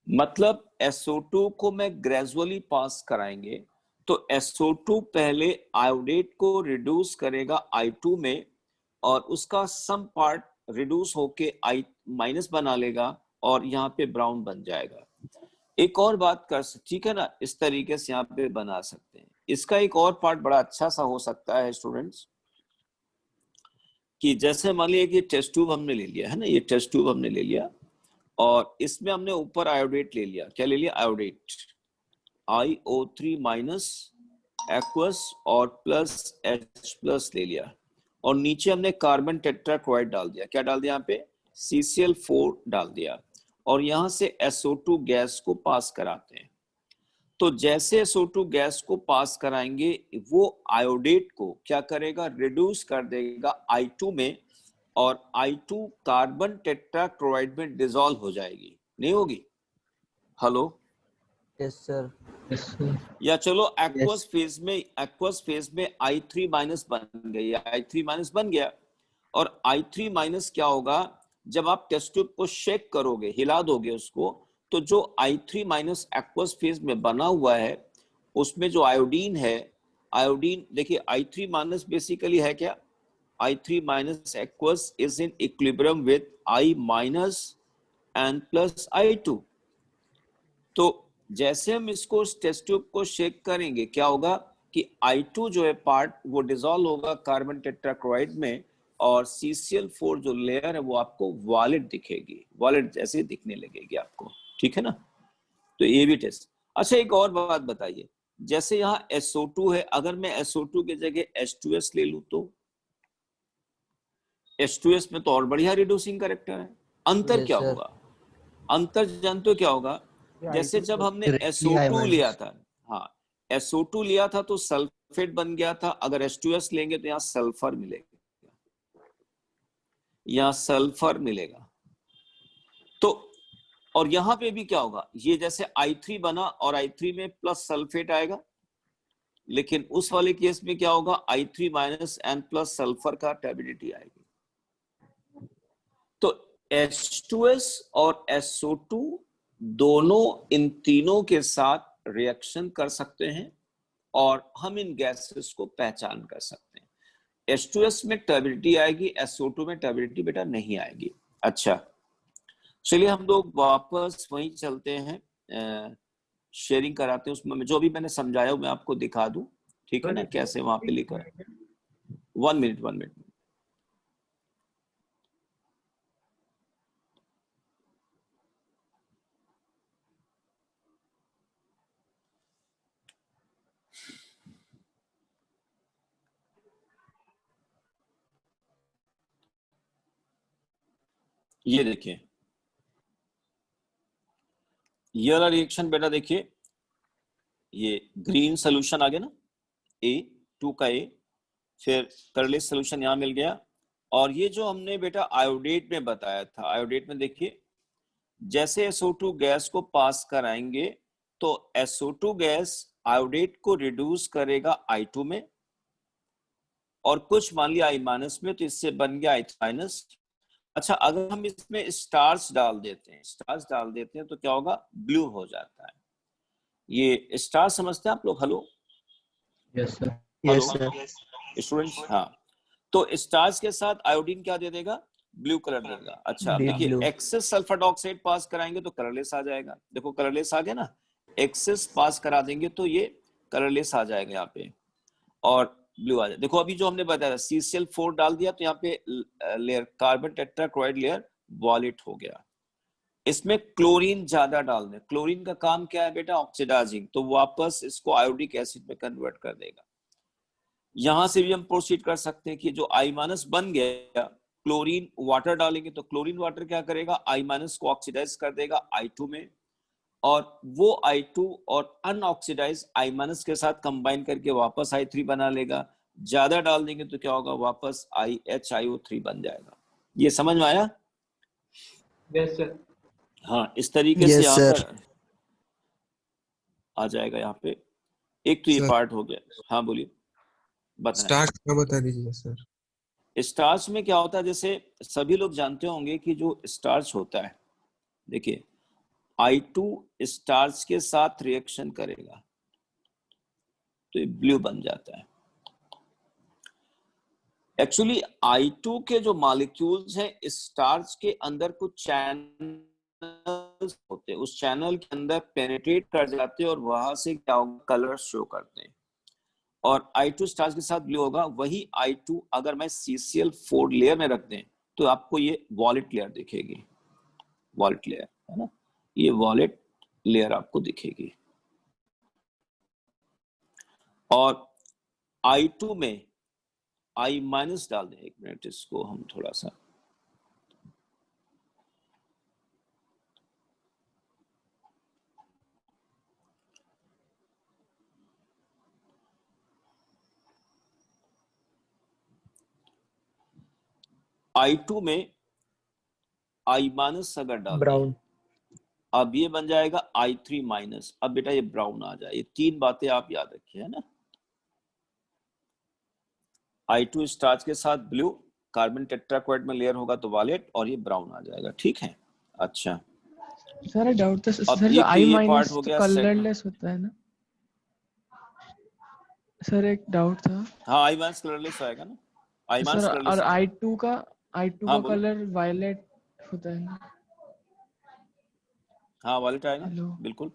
मतलब SO2 को मैं ग्रेजुअली पास कराएंगे तो SO2 पहले आयोडेट को रिड्यूस करेगा I2 में, और उसका सम पार्ट रिड्यूस होके I- बना लेगा, और यहाँ पे ब्राउन बन जाएगा। एक और बात कर सकते, ठीक है ना, इस तरीके से यहाँ पे बना सकते हैं। इसका एक और पार्ट बड़ा अच्छा सा हो सकता है स्टूडेंट्स, कि जैसे मान लिया कि टेस्ट ट्यूब हमने ले लिया है ना, ये टेस्ट ट्यूब हमने ले लिया, और इसमें हमने ऊपर आयोडेट ले लिया, क्या ले लिया, आयोडेट, IO3- एक्वस और प्लस H+ ले लिया, और नीचे हमने कार्बन टेट्राक्लोराइड डाल दिया, क्या डाल दिया यहाँ पे, CCl4 डाल दिया, और यहां से SO2 गैस को पास कराते हैं। तो जैसे SO2 गैस को पास कराएंगे, वो आयोडेट को क्या करेगा, रिड्यूस कर देगा I2 में, और I2 कार्बन टेट्राक्लोराइड में डिसॉल्व हो जाएगी, नहीं होगी, हेलो, यस सर। या चलो एक्वस फेज में I3- बन गई, I3- बन गया, और I3- क्या होगा, जब आप टेस्ट ट्यूब को शेक करोगे, हिला दोगे उसको, तो जो I3- एक्वस फेज में बना हुआ है, उसमें जो आयोडीन है, आयोडीन देखिए, I3- बेसिकली है क्या, I3- aqueous is in equilibrium with I- and plus I2। तो जैसे हम इसको टेस्ट ट्यूब को शेक करेंगे, क्या होगा कि I2 जो है पार्ट, वो डिसॉल्व होगा कार्बन टेट्राक्लोराइड में, और CCl4 जो लेयर है वो आपको वॉलेट दिखेगी, वॉलेट जैसे दिखने लगेगी आपको, ठीक है ना। तो ये भी टेस्ट। अच्छा, एक और बात बताइए, जैसे यहाँ SO2 है, अगर मैं SO2 की जगह H2S ले लूं, तो H2S में तो और बढ़िया रिड्यूसिंग कैरेक्टर है। अंतर क्या होगा, अंतर जानते हो क्या होगा, जैसे जब हमने SO2 लिया था, हाँ SO2 लिया था तो सल्फेट बन गया था, अगर H2S लेंगे तो यहाँ सल्फर मिलेगा, यहाँ सल्फर मिलेगा। तो और यहाँ पे भी क्या होगा, ये जैसे I3 बना और I3 में प्लस सल्फेट आएगा, लेकिन उस वाले केस में क्या होगा, I3- एंड प्लस सल्फर का टर्बिडिटी आएगी। तो H2S और SO2 दोनों इन तीनों के साथ रिएक्शन कर सकते हैं, और हम इन गैसेस को पहचान कर सकते हैं। H2S में टर्बिडिटी आएगी, SO2 में टर्बिडिटी बेटा नहीं आएगी। अच्छा, चलिए हम लोग वापस वहीं चलते हैं, शेयरिंग कराते हैं, उसमें जो भी मैंने समझाया मैं आपको दिखा दूं, ठीक है ना, कैसे वहां पे लिखा है। 1 मिनट। ये देखिए, ये वाला रिएक्शन बेटा देखिए, ये ग्रीन सोल्यूशन आ गया ना, A2 का A, फिर कलरलेस सोल्यूशन यहाँ मिल गया, और ये जो हमने बेटा आयोडेट में बताया था, आयोडेट में देखिए जैसे SO2 गैस को पास कराएंगे तो SO2 गैस आयोडेट को रिड्यूस करेगा I2 में, और कुछ मान लिया I- में, तो इससे बन गया I3-। अच्छा, अगर हम इसमें स्टार्च डाल देते हैं तो क्या होगा, ब्लू हो जाता है। ये स्टार समझते हैं आप लोग? Hello yes sir. Yes sir. Students, हाँ। तो स्टार्च के साथ आयोडीन क्या दे देगा, ब्लू कलर देगा। अच्छा Deep देखिए, blue। एक्सेस सल्फर डाइऑक्साइड पास कराएंगे तो कलरलेस आ जाएगा। देखो कलरलेस आ गया ना, एक्सेस पास करा देंगे तो ये कलरलेस आ जाएगा यहाँ पे, और ब्लू आ जाए। देखो अभी जो हमने बताया CCl4 डाल दिया तो यहाँ पे layer carbon tetrachloride layer wallet हो गया। इसमें क्लोरीन ज्यादा डाल दें, क्लोरीन का काम क्या है बेटा, ऑक्सीडाइजिंग, तो वापस इसको आयोडिक एसिड में कन्वर्ट कर देगा। यहां से भी हम प्रोसीड कर सकते हैं कि जो I- बन गया, क्लोरीन वाटर डालेंगे तो क्लोरीन वाटर क्या करेगा, I- को ऑक्सीडाइज कर देगा I2 में, और वो I2 और अनऑक्सीडाइज I- के साथ कंबाइन करके वापस I3 बना लेगा। ज्यादा डाल देंगे तो क्या होगा, वापस HiO3 बन जाएगा। ये समझ में आया? Yes sir. हाँ, इस तरीके से यस यहाँ सर। पर आ जाएगा। यहाँ पे एक तो ये सर पार्ट हो गया। हाँ बोलिए, बताएं। स्टार्च का बता दीजिए सर। स्टार्च में क्या होता है, जैसे सभी लोग जानते होंगे कि जो स्टार्च होता है, देखिए I2 स्टार्च के साथ रिएक्शन करेगा तो ये ब्लू बन जाता है। एक्चुअली I2 के जो मॉलिक्यूल्स हैं स्टार्च के अंदर कुछ चैनल्स होते हैं, उस चैनल के अंदर पेनिट्रेट कर जाते हैं और वहां से क्या होगा, कलर शो करते हैं, और I2 स्टार्च के साथ ब्लू होगा। वही I2 अगर मैं CCl4 लेयर में रख दें तो आपको ये वॉलेट लेयर दिखेगी, वॉलेट लेयर है ना, ये वॉलेट लेयर आपको दिखेगी। और I2 में I- डाल दें, एक मिनट इसको हम थोड़ा सा, I2 में I- अगर डाल दें, ब्राउन। अब ये बन जाएगा I3-। अब बेटा ये ब्राउन आ जाए। ये तीन बातें आप याद रखिए, है ना। I2 स्टार्च के साथ ब्लू, कार्बन टेट्राक्लोराइड में लेयर होगा तो वॉलेट, और ये ब्राउन आ जाएगा। ठीक है, अच्छा। सर एक डाउट था अब सर, जो एक तो I ये पार्ट माइनस हो तो गया। कलरलेस होता है ना सर, एक डाउट था। हाँ, I- कलरलेस आएगा ना, I- सर कलरलेस और आएगा। I2 हाँ का बोलो। कलर वायलेट होता है ना। हाँ वॉलेट आएगा हेलो बिल्कुल।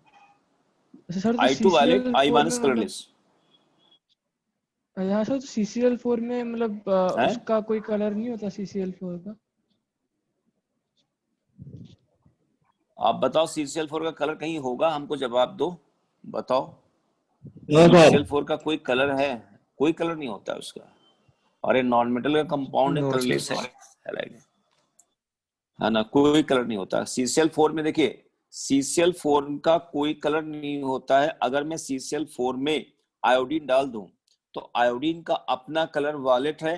सर, तो I2 वॉलेट, CCl4 में I- मतलब कलरलेस यहाँ सर, तो CCl4 में मतलब है। उसका कोई कलर नहीं होता CCl4 का? आप बताओ CCl4 का कलर कहीं होगा, हमको जवाब दो, बताओ। No sir. CCl4 का कोई कलर है? कोई कलर नहीं होता उसका। और ये नॉन मेटल का कंपाउंड है, नो कलरलेस सर। है ना, कोई कलर नहीं होता CCl4 में। देखिए CCl4 का कोई कलर नहीं होता है। अगर मैं CCl4 में आयोडीन डाल दूं तो आयोडीन का अपना कलर वॉलेट है,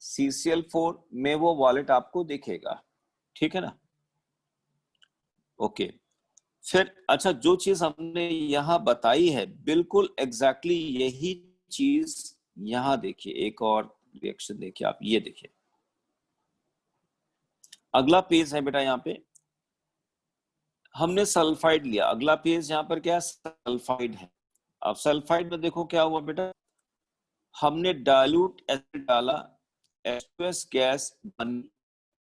CCl4 में वो वॉलेट आपको दिखेगा। ठीक है ना, ओके। फिर अच्छा, जो चीज हमने यहाँ बताई है बिल्कुल एग्जैक्टली यही चीज यहाँ देखिए, एक और रिएक्शन देखिए आप, ये देखिए अगला पेज है बेटा। यहाँ पे हमने सल्फाइड लिया, अगला पेज यहाँ पर क्या है, सल्फाइड है। अब सल्फाइड में देखो क्या हुआ बेटा, हमने डाइल्यूट एसिड डाला, H2S गैस बन।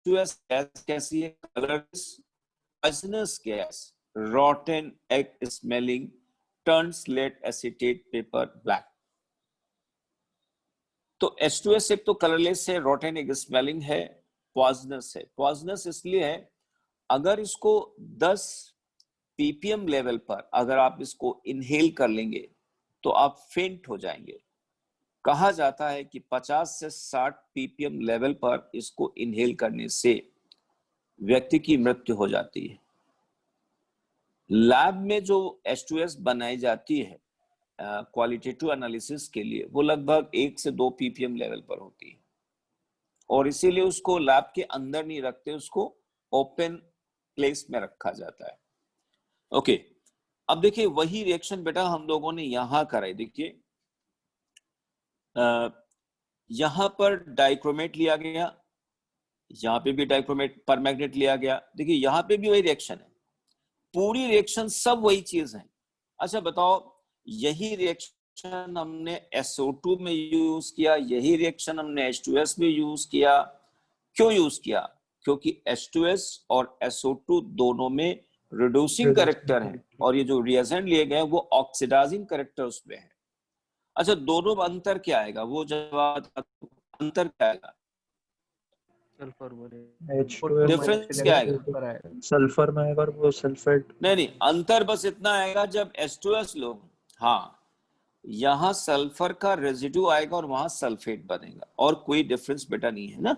H2S गैस कैसी है, colourless poisonous gas, rotten egg smelling, turns lead acetate paper black। तो H2S एक तो कलरलेस है, rotten egg smelling है, पॉइजनस है। पॉइजनस इसलिए है, अगर इसको 10 ppm लेवल पर अगर आप इसको इनहेल कर लेंगे तो आप फेंट हो जाएंगे। कहा जाता है कि 50 से 60 ppm लेवल पर इसको इनहेल करने से व्यक्ति की मृत्यु हो जाती है। लैब में जो H2S बनाई जाती है क्वालिटेटिव एनालिसिस के लिए, वो लगभग 1 से 2 ppm लेवल पर होती है, और इसीलिए उसको लैब के अंदर नहीं रखते, उसको ओपन प्लेस में रखा जाता है। ओके, अब देखिए वही रिएक्शन बेटा हम लोगों ने यहां कराई। देखिए यहां पर डाइक्रोमेट लिया गया, यहाँ पे भी डाइक्रोमेट परमैग्नेट लिया गया। देखिए यहाँ पे भी वही रिएक्शन है, पूरी रिएक्शन सब वही चीज है। अच्छा बताओ, यही रिएक्शन हमने SO2 में यूज किया, यही रिएक्शन हमने H2S में यूज किया। क्यों यूज किया? क्योंकि H2S और SO2 दोनों में रिड्यूसिंग कैरेक्टर है, और ये जो रिएजेंट लिए गए वो ऑक्सीडाइजिंग कैरेक्टर उसमें है। अच्छा, दोनों में अंतर क्या आएगा? वो जवाब, अंतर क्या आएगा? डिफरेंस क्या आएगा? सल्फर में आएगा और वो सल्फेट। नहीं, अंतर बस इतना आएगा जब H2S लो, हाँ यहाँ सल्फर का रेजिड्यू आएगा और वहां सल्फेट बनेगा, और कोई डिफरेंस बेटा नहीं है ना।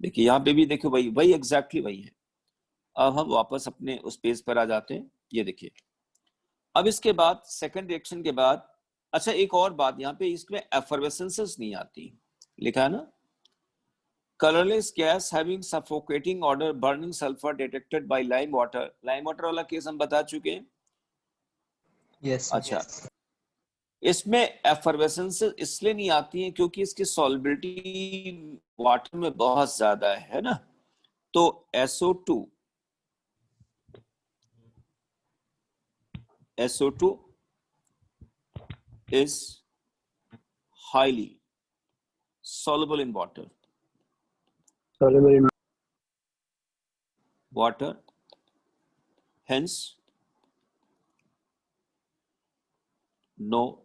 देखिए यहाँ पे भी देखिए वही एग्जैक्टली वही है। अब हम वापस अपने उस पेज पर आ जाते हैं। ये देखिए, अब इसके बाद सेकंड रिएक्शन के बाद, अच्छा एक और बात, यहाँ पे इसमें एफर्वेसेंसेस नहीं आती, लिखा है ना, colorless gas having suffocating odor, burning sulfur detected by lime water। lime water वाला केस हम बता चुके हैं। Yes. अच्छा, इसमें एफर्वेसेंस इसलिए नहीं आती है क्योंकि इसकी सॉल्युबिलिटी वाटर में बहुत ज्यादा है ना। तो SO2 is highly soluble in water, hence no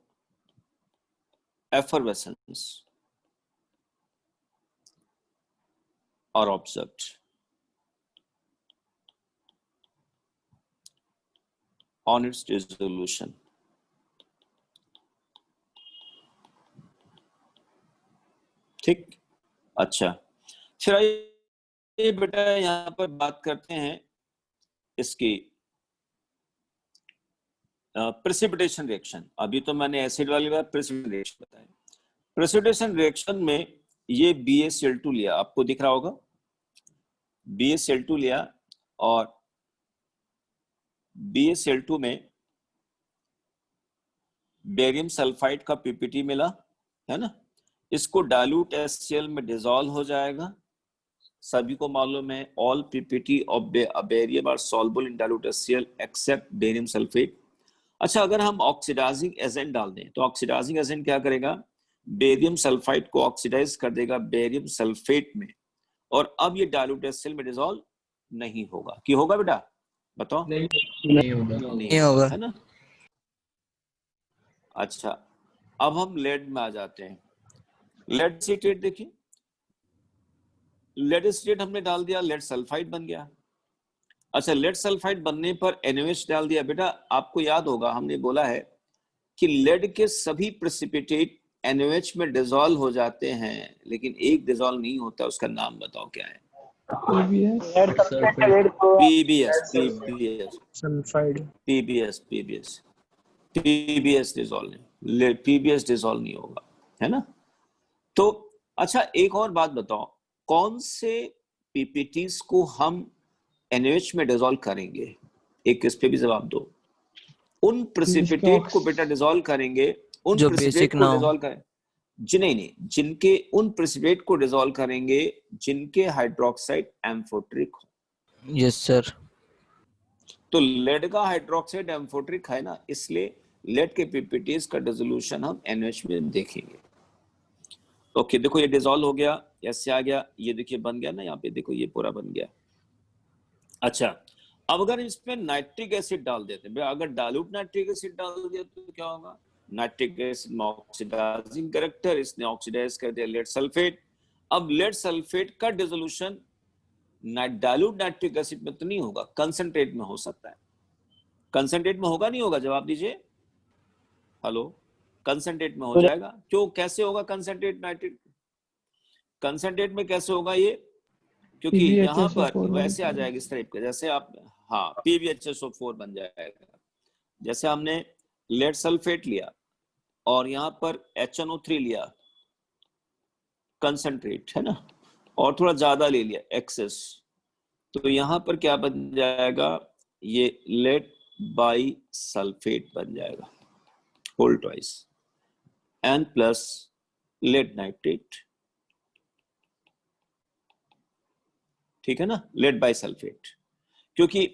effervescence are observed on its dissolution। ठीक, अच्छा फिर आइए बेटा यहाँ पर बात करते हैं इसकी प्रेसिपिटेशन रिएक्शन। अभी तो मैंने एसिड वाली बात प्रेसिपिटेशन रिएक्शन बताया। प्रेसिपिटेशन रिएक्शन में ये BaCl2 लिया, आपको दिख रहा होगा, BaCl2 लिया, और BaCl2 में बेरियम सल्फाइड का PPT मिला है ना। इसको डाइल्यूट HCl में डिसॉल्व हो जाएगा। सभी को मालूम है all PPT of barium are soluble in dilute HCl except barium sulphate. अच्छा, अगर हम ऑक्सीडाइजिंग एजेंट डाल दें तो ऑक्सीडाइजिंग एजेंट क्या करेगा? बेरियम सल्फाइड को ऑक्सीडाइज कर देगा बेरियम सल्फेट में, और अब ये डाइल्यूट HCl में डिसॉल्व नहीं होगा। कि होगा बेटा? बताओ। नहीं होगा। नहीं होगा, है ना। अच्छा, अब हम लेड में आ जाते हैं। लेड एसीटेट देखिए, लेड एसीटेट हमने डाल दिया, लेड सल्फाइड बन गया। अच्छा, लेड सल्फाइड बनने पर NaOH डाल दिया। बेटा आपको याद होगा हमने बोला है कि लेड के सभी प्रेसिपिटेट NaOH में डिसॉल्व हो जाते हैं, लेकिन एक डिसॉल्व नहीं होता, उसका नाम बताओ क्या है? PBS डिसॉल्व नहीं, PBS डिसॉल्व नहीं होगा, है ना। तो अच्छा एक और बात बताओ, कौन से PPTs को हम NaOH में डिसॉल्व करेंगे? एक इस पे भी जवाब दो। उन प्रेसिपिटेट को बेटा डिसॉल्व करेंगे, उन जो प्रेसिपिटेट बेसिक को ना हो। डिसॉल्व करें नहीं, जिनके उन प्रेसिपिटेट को डिसॉल्व करेंगे जिनके हाइड्रोक्साइड एम्फोटेरिक हो। Yes sir. तो लेड का हाइड्रोक्साइड एम्फोटेरिक है ना, इसलिए लेड के PPTs का डिसोल्यूशन हम NaOH में देखेंगे। ओके, देखो ये डिसॉल्व हो गया, ऐसे आ गया, ये देखिए बन गया ना, यहाँ पे देखो ये पूरा बन गया। अच्छा, अब अगर इसमें नाइट्रिक एसिड डाल देते हैं, अगर डाइल्यूट नाइट्रिक एसिड डाल दिया तो क्या होगा? नाइट्रिक एसिड में ऑक्सीडाइजिंग कैरेक्टर, इसने ऑक्सीडाइज कर दिया लेड सल्फेट। अब लेड सल्फेट का डिसोल्यूशन डाइल्यूट नाइट्रिक एसिड में तो नहीं होगा, कंसंट्रेट में हो सकता है। कंसंट्रेट में होगा नहीं होगा? जवाब दीजिए। हेलो, कंसंट्रेट में हो जाएगा। क्यों, कैसे होगा कंसंट्रेट नाइट्रिक? कंसंट्रेट में कैसे होगा ये? क्योंकि यहाँ पर वैसे आ जाएगा इस टाइप का, जैसे आप, हाँ PbHSO4 बन जाएगा। जैसे हमने लेड सल्फेट लिया और यहाँ पर HNO3 लिया, कंसंट्रेट है ना, और थोड़ा ज्यादा ले लिया एक्सेस, तो यहां पर क्या बन जाएगा, ये लेड बाई सल्फेट बन जाएगा whole twice, n plus lead nitrate, ठीक है ना, लेड बाई सल्फेट, क्योंकि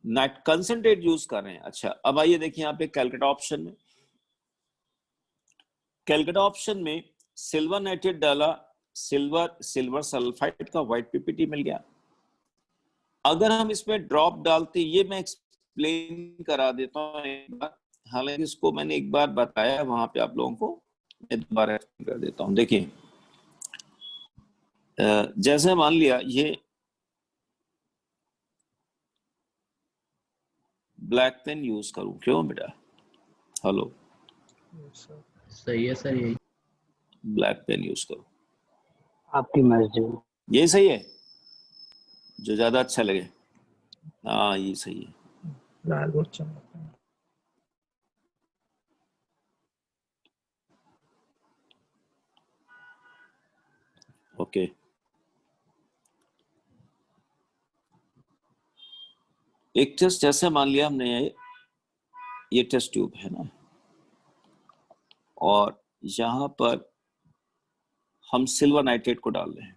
नाइट कंसंट्रेट यूज कर रहे हैं। अच्छा, अब आइए देखिए यहाँ पे कैलकुलेट ऑप्शन में, कैलकुलेट ऑप्शन में सिल्वर नाइट्रेट डाला, सिल्वर सल्फाइड का व्हाइट पीपीटी मिल गया। अगर हम इसमें ड्रॉप डालते, ये मैं एक्सप्लेन करा देता हूँ एक बार, हालांकि इसको मैंने एक बार बताया वहां पे आप लोगों को, मैं दोबारा एक्सप्लेन कर देता हूँ। देखिए जैसे मान लिया ये ब्लैक पेन यूज करूं, क्यों बेटा, हेलो, सही है सर, यही ब्लैक पेन यूज करूं, आपकी मर्जी। ये सही है, जो ज्यादा अच्छा लगे, हाँ ये सही है। लाल बहुत चमकता है। ओके, एक टेस्ट जैसे मान लिया हमने, ये टेस्ट ट्यूब है ना, और यहां पर हम सिल्वर नाइट्रेट को डाल रहे हैं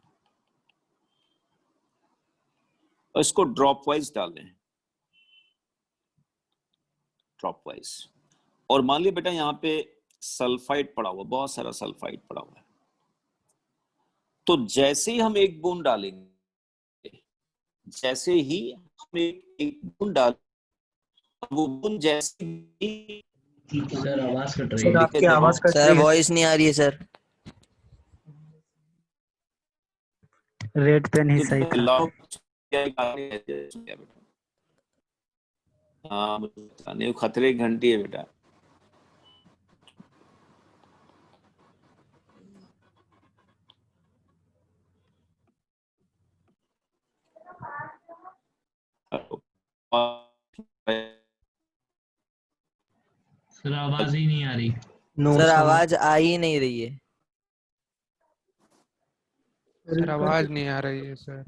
और इसको ड्रॉप वाइज डाल रहे हैं, ड्रॉप वाइज। और मान लिया बेटा यहाँ पे सल्फाइड पड़ा हुआ, बहुत सारा सल्फाइड पड़ा हुआ है, तो जैसे ही हम एक बूंद डालेंगे, जैसे ही हम एक बूंद डाल, वो बूंद जैसे ही, सर आवाज कट रही सर है। आपकी आवाज कट सर रही है। वॉइस नहीं आ रही है सर। रेड पेन ही सही था। हाँ मुझे पता नहीं, वो खतरे की घंटी है बेटा। सर आवाज ही नहीं आ रही। नो सर आवाज आ ही नहीं रही है। सर आवाज नहीं आ रही है सर।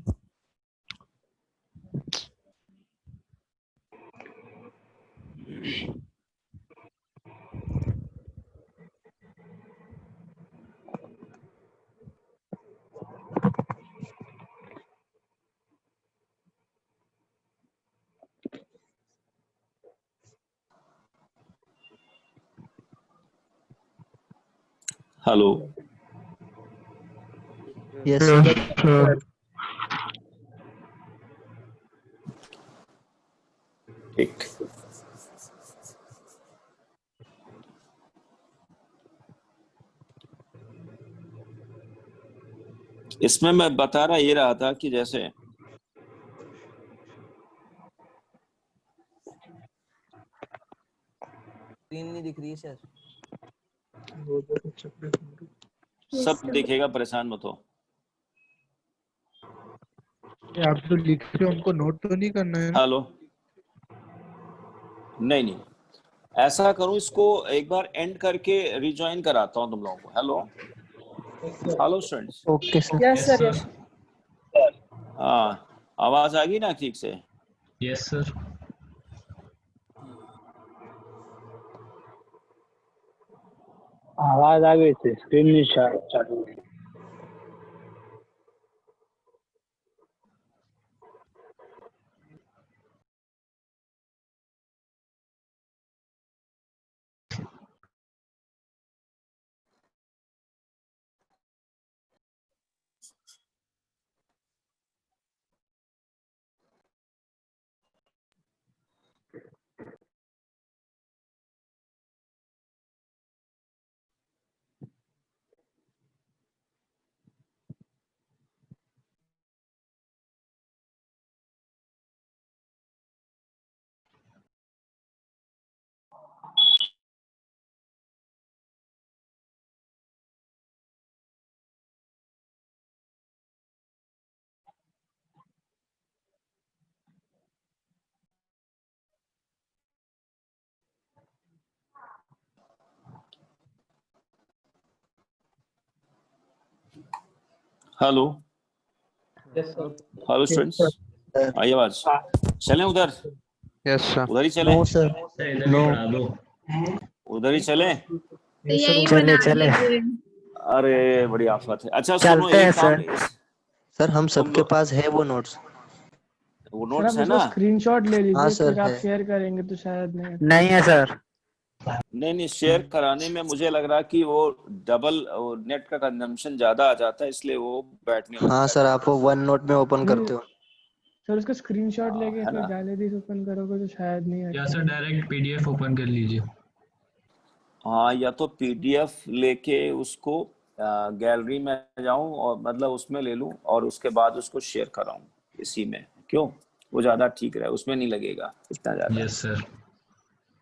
हेलो, यस सर ठीक, इसमें मैं बता रहा ये रहा था कि जैसे स्क्रीन नहीं दिख रही है सर। सब दिखेगा, परेशान मत हो। आप जो लिख रहे हो उनको नोट तो नहीं करना है ना? हेलो, नहीं नहीं, ऐसा करूं, इसको एक बार एंड करके रिजॉइन कराता हूं तुम लोगों को। Hello hello students, okay sir. Yes sir yes. हाँ आवाज आ गई ना ठीक से? Yes sir. आवाज आ गई थी, स्क्रीन नहीं चालू हुई। हेलो, हेलो स्टूडेंट्स, आइए आवाज चलें उधर, यस सर। उधर ही चलें, नो सर, सर इधर ही नो। पढ़ा दो। उधर ही चलें। तो यही चले, बना चले। लीजिए। अरे बड़ी आफत है। अच्छा सुनो, चलते हैं एक काम सर। सर हम सबके पास है वो नोट्स। वो सर नोट्स आप है उसका ना? स्क्रीनशॉट ले हाँ लीजिए, सर फिर आप है। शेयर करेंगे तो शायद नहीं है सर। नहीं, शेयर कराने में मुझे लग रहा कि वो डबल नेट का कंजम्पशन ज्यादा आ जाता है, इसलिए वो बैठने हाँ लगता सर, है, आप वो वन नोट में ओपन नहीं करते हो। सर, उसका स्क्रीनशॉट लेके है फिर ना? गैलरी से ओपन करोगे तो शायद नहीं या अच्छा। सर डायरेक्ट पीडीएफ ओपन कर लीजिए। हाँ, या तो पीडीएफ लेके उसको गैलरी में जाऊं और मतलब उसमें ले लूं और उसके बाद उसको शेयर कराऊं इसी में, क्यों? वो ज्यादा ठीक रहे, उसमें नहीं लगेगा इतना ज्यादा। Yes sir.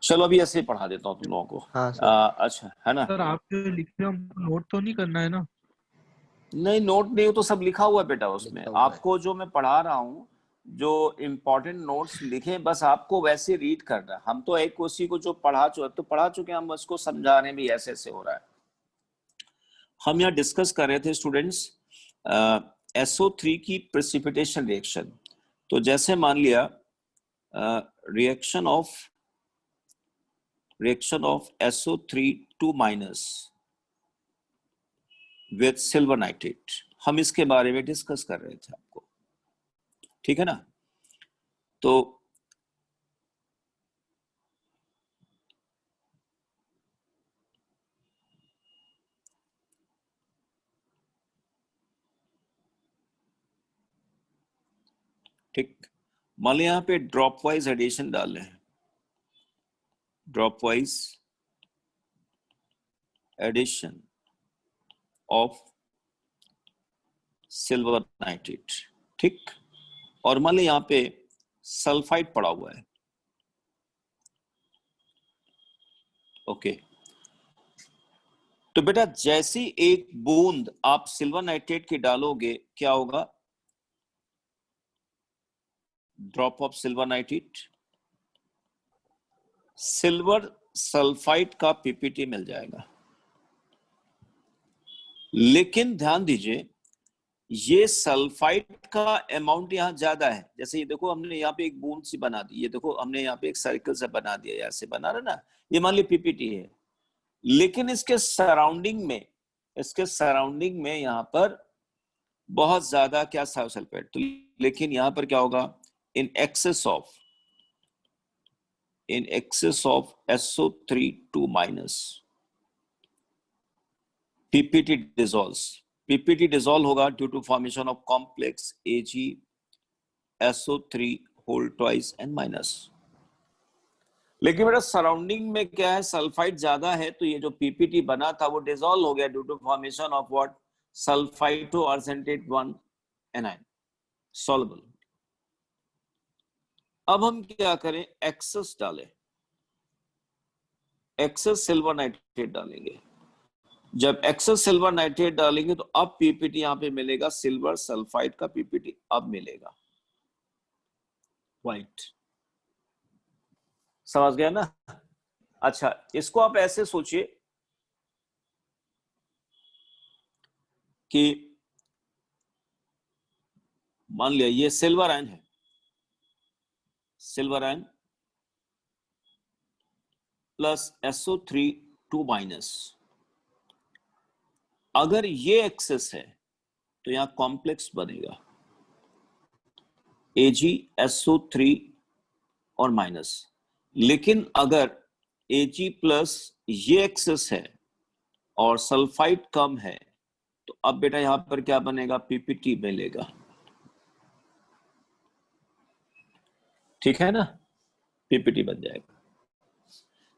चलो अभी ऐसे ही पढ़ा देता हूँ तुम लोगों को। हाँ सर। अच्छा है ना? सर आप जो लिख रहे हो हमको नोट तो नहीं करना है ना? नहीं, नोट नहीं, हो तो सब लिखा हुआ है बेटा उसमें। लिखा हुआ है। आपको जो मैं पढ़ा रहा हूँ, जो इम्पोर्टेंट नोट्स लिखे, बस आपको वैसे रीड करना है। हम तो एक उसी को जो पढ़ा चुके, हम उसको समझा रहे हैं भी ऐसे ऐसे हो रहा है। हम यहाँ डिस्कस कर रहे थे स्टूडेंट्स SO3 की प्रेसिपिटेशन रिएक्शन। तो जैसे मान लिया reaction of SO3 2 minus with silver nitrate, हम इसके बारे में डिस्कस कर रहे थे आपको, ठीक है ना? तो ठीक, मान लिया यहाँ पे ड्रॉप वाइज एडिशन डाल रहे हैं, drop wise addition of silver nitrate, ठीक। और मान लिया यहाँ पे सल्फाइड पड़ा हुआ है, ओके। तो बेटा जैसी एक बूंद आप सिल्वर नाइट्रेट की डालोगे, क्या होगा? Drop of silver nitrate, silver sulphide का पीपीटी मिल जाएगा। लेकिन ध्यान दीजिए, ये सल्फाइड का अमाउंट यहां ज्यादा है। जैसे ये देखो, हमने यहाँ पे एक बूंद सी बना दी, ये देखो हमने यहाँ पे एक सर्कल से बना दिया, ऐसे बना रहे ना, ये मान ली पीपीटी है। लेकिन इसके सराउंडिंग में यहाँ पर बहुत ज्यादा क्या सल्फेट, तो लेकिन यहाँ पर क्या होगा? In excess of SO3 2 minus PPT dissolve होगा due to formation of complex AgSO3 whole twice and minus. लेकिन मेरा सराउंडिंग में क्या है? सल्फाइड ज्यादा है, तो ये जो PPT बना था वो डिसॉल्व हो गया due to formation of what? Sulphito arsenate 1 anion soluble. अब हम क्या करें? एक्सेस डालें, एक्सेस सिल्वर नाइट्रेट डालेंगे। जब एक्सेस सिल्वर नाइट्रेट डालेंगे तो अब पीपीटी यहां पे मिलेगा, सिल्वर सल्फाइड का पीपीटी अब मिलेगा व्हाइट। समझ गया ना? अच्छा, इसको आप ऐसे सोचिए कि मान लिया ये सिल्वर आयन है, silver ion plus SO3 2 minus. अगर ये एक्सेस है तो यहां कॉम्प्लेक्स बनेगा AgSO3 और माइनस। लेकिन अगर Ag प्लस ये एक्सेस है और सल्फाइड कम है, तो अब बेटा यहां पर क्या बनेगा? पीपीटी मिलेगा, ठीक है ना? पीपीटी बन जाएगा।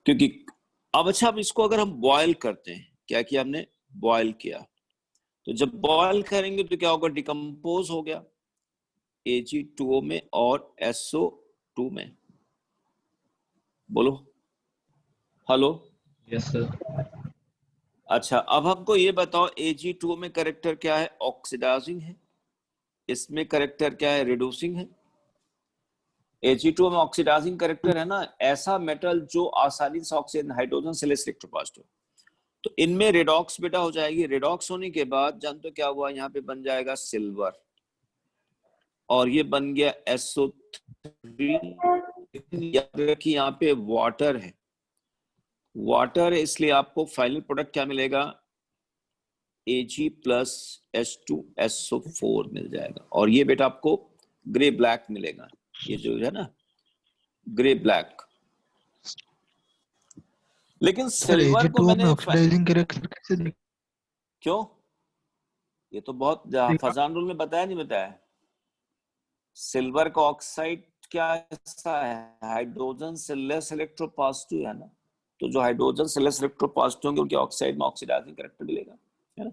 क्योंकि अब अच्छा, अब इसको अगर हम बॉयल करते हैं, क्या किया हमने? बॉयल किया। तो जब बॉयल करेंगे तो क्या होगा? डिकम्पोज हो गया Ag2O में और SO2 में। बोलो हेलो। Yes sir. अच्छा, अब हमको ये बताओ, Ag2O में कैरेक्टर क्या है? ऑक्सीडाइजिंग है। इसमें कैरेक्टर क्या है? रिड्यूसिंग है। Ag2O में ऑक्सीडाइजिंग कैरेक्टर है ना, ऐसा मेटल जो आसानी से ऑक्सीजन हाइड्रोजन से लेस इलेक्ट्रोपॉजिटिव। तो इनमें रिडॉक्स बेटा हो जाएगी। रिडॉक्स होने के बाद जानते हो क्या हुआ? यहाँ पे बन जाएगा सिल्वर। और ये बन गया SO3। याद रखिए यहाँ पे वाटर है, वाटर है, इसलिए आपको फाइनल प्रोडक्ट क्या मिलेगा, Ag प्लस H2SO4 मिल जाएगा। और ये बेटा आपको ग्रे ब्लैक मिलेगा, ये जो है ना ग्रे ब्लैक। लेकिन सिल्वर को Ag2 में मैंने ऑक्सीडाइजिंग कैरेक्टर कैसे देख? क्यों, ये तो बहुत फजान रूल में बताया नहीं बताया। सिल्वर का ऑक्साइड क्या ऐसा है, हाइड्रोजन से लेस इलेक्ट्रोपॉजिटिव है ना, तो जो हाइड्रोजन से लेस इलेक्ट्रोपॉजिटिव होंगे उनके ऑक्साइड में ऑक्सीडाइजिंग कैरेक्टर मिलेगा, है ना।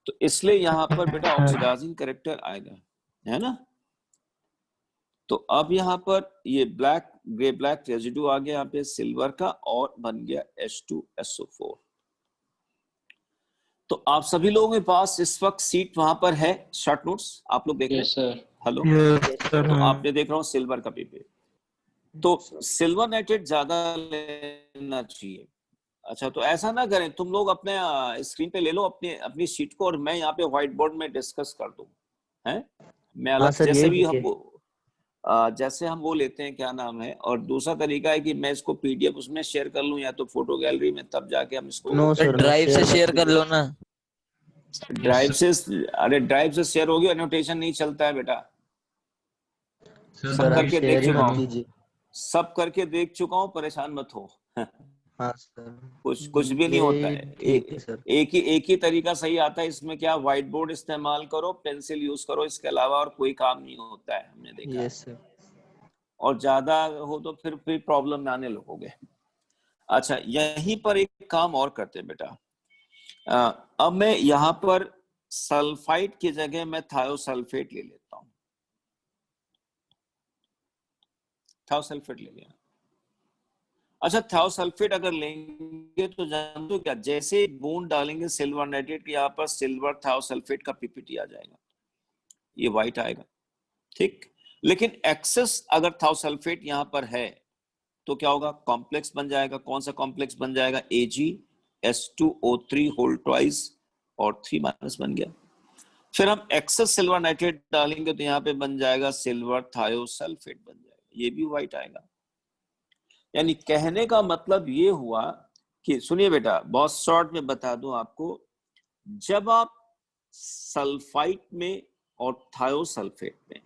तो इसलिए यहाँ पर बेटा ऑक्सीडाइजिंग कैरेक्टर आएगा, है ना। तो अब यहाँ पर ये ब्लैक ग्रे ब्लैक रेजिड्यू आ गया यहाँ पे सिल्वर का और बन गया H2SO4। तो आप सभी लोगों के पास इस वक्त सीट वहां पर है, शॉर्ट नोट्स आप लोग देख रहे हैं? हेलो, तो आपने देख रहा हूँ सिल्वर का पीपी, तो सिल्वर नाइट्रेट ज्यादा लेना चाहिए। अच्छा, तो ऐसा ना करें, तुम लोग अपने स्क्रीन पे ले लो अपनी शीट को, और मैं यहाँ पे व्हाइट बोर्ड में डिस्कस कर दूं, हैं? मैं अलग सर, जैसे यही भी हम जैसे हम वो लेते हैं, क्या नाम है, और दूसरा तरीका है कि मैं इसको PDF उसमें शेयर कर लूं या तो फोटो गैलरी में, तब जाके हम इसको नो सर, ड्राइव से शेयर कर लो ना। ड्राइव से, अरे ड्राइव से शेयर होगी, एनोटेशन नहीं चलता है बेटा। सब करके देख चुका हूँ, सब करके देख चुका हूँ, परेशान मत हो। हाँ सर, कुछ भी नहीं होता है, ठीक है सर। एक ही तरीका सही आता है इसमें, क्या व्हाइट बोर्ड इस्तेमाल करो, पेंसिल यूज करो, इसके अलावा और कोई काम नहीं होता है, हमने देखा। Yes sir. और ज्यादा हो तो फिर प्रॉब्लम में आने लगोगे। अच्छा, यहीं पर एक काम और करते हैं बेटा। अब मैं यहाँ पर सल्फाइड की जगह मैं थायोसल्फेट ले लेता हूँ, थायोसल्फेट ले लिया। अच्छा, थायोसल्फेट अगर लेंगे तो जानते हो क्या, जैसे बूंद डालेंगे सिल्वर नाइट्रेट की, यहाँ पर सिल्वर थायोसल्फेट का पीपीटी आ जाएगा, ये व्हाइट आएगा, ठीक। लेकिन एक्सेस अगर थायोसल्फेट यहाँ पर है तो क्या होगा, कॉम्प्लेक्स बन जाएगा। कौन सा कॉम्प्लेक्स बन जाएगा, AgH2O3 होल ट्वाइस और 3- बन गया। फिर हम एक्सेस सिल्वर नाइट्रेट डालेंगे तो यहाँ पे बन जाएगा सिल्वर थायोसल्फेट बन जाएगा, ये भी व्हाइट आएगा। यानी कहने का मतलब ये हुआ कि, सुनिए बेटा, बहुत शॉर्ट में बता दूं आपको, जब आप सल्फाइड में और थायोसल्फेट में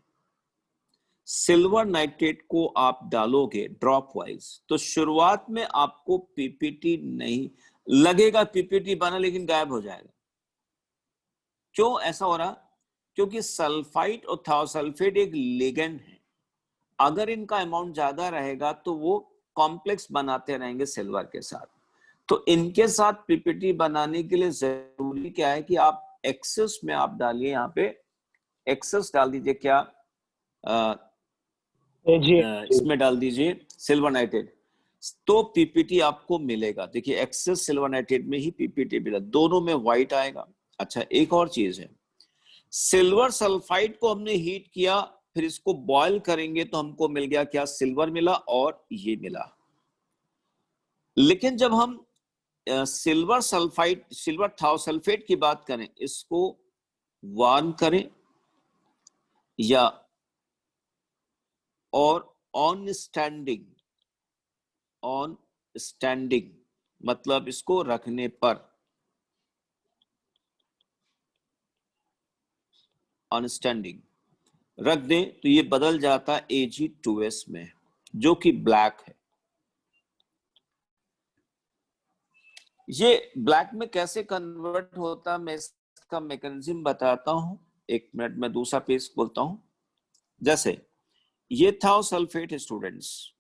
सिल्वर नाइट्रेट को आप डालोगे ड्रॉप वाइज, तो शुरुआत में आपको पीपीटी नहीं लगेगा, पीपीटी बना लेकिन गायब हो जाएगा। क्यों ऐसा हो रहा, क्योंकि सल्फाइड और थायोसल्फेट एक लिगेंड है, अगर इनका अमाउंट ज्यादा रहेगा तो वो कॉम्प्लेक्स बनाते रहेंगे सिल्वर के साथ। तो इनके साथ पीपीटी बनाने के लिए जरूरी क्या है कि आप एक्सेस में आप डालिए, यहाँ पे एक्सेस डाल दीजिए, क्या इसमें डाल दीजिए सिल्वर नाइट्रेट, तो पीपीटी आपको मिलेगा। देखिए, एक्सेस सिल्वर नाइट्रेट में ही पीपीटी मिला, दोनों में व्हाइट आएगा। अच्छा, एक और चीज है, सिल्वर सल्फाइड को हमने हीट किया, फिर इसको बॉयल करेंगे तो हमको मिल गया क्या, सिल्वर मिला और ये मिला। लेकिन जब हम सिल्वर सल्फाइड, सिल्वर थायोसल्फेट की बात करें, इसको वार्म करें या और ऑन स्टैंडिंग मतलब इसको रखने पर, ऑन स्टैंडिंग रख दें तो ये बदल जाता है Ag2S में, जो कि ब्लैक है। ये ब्लैक में कैसे कन्वर्ट होता है, मैं इसका मैकेनिज्म बताता हूं, एक मिनट में दूसरा पेज बोलता हूं। जैसे ये थायोसल्फेट स्टूडेंट्स,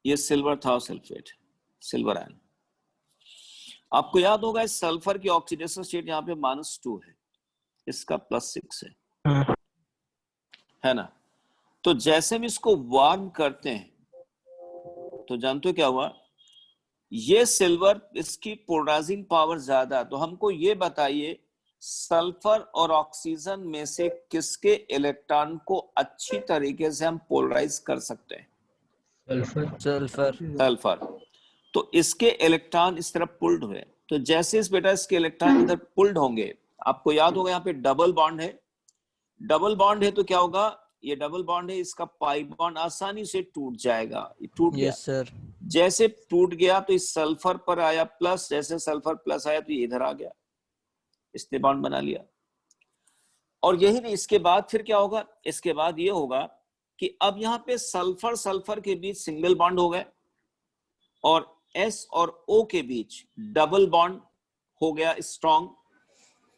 ये सिल्वर थायोसल्फेट, सिल्वर आयन। आपको याद होगा इस सल्फर की ऑक्सीडेशन स्टेट यहाँ पे -2 है, इसका +6 है ना। तो जैसे हम इसको वार्म करते हैं तो जानते हो क्या हुआ, ये सिल्वर, इसकी पोलराइजिंग पावर ज्यादा। तो हमको ये बताइए, सल्फर और ऑक्सीजन में से किसके इलेक्ट्रॉन को अच्छी तरीके से हम पोलराइज कर सकते हैं? Sulphur sulphur. तो इसके इलेक्ट्रॉन इस तरफ पुल्ड हुए, तो जैसे इस बेटा इसके इलेक्ट्रॉन इधर पुल्ड होंगे, आपको याद होगा यहाँ पे डबल बॉन्ड है, डबल बॉन्ड है तो क्या होगा, ये डबल बॉन्ड है, इसका पाई बॉन्ड आसानी से टूट जाएगा, ये टूट गया। Yes sir. जैसे टूट गया तो इस सल्फर पर आया प्लस, जैसे सल्फर प्लस आया तो ये इधर आ गया, इसने बॉन्ड बना लिया। और यही नहीं, इसके बाद फिर क्या होगा, इसके बाद ये होगा कि अब यहाँ पे सल्फर सल्फर के बीच सिंगल बॉन्ड हो गए और S और O के बीच डबल बॉन्ड हो गया स्ट्रॉन्ग।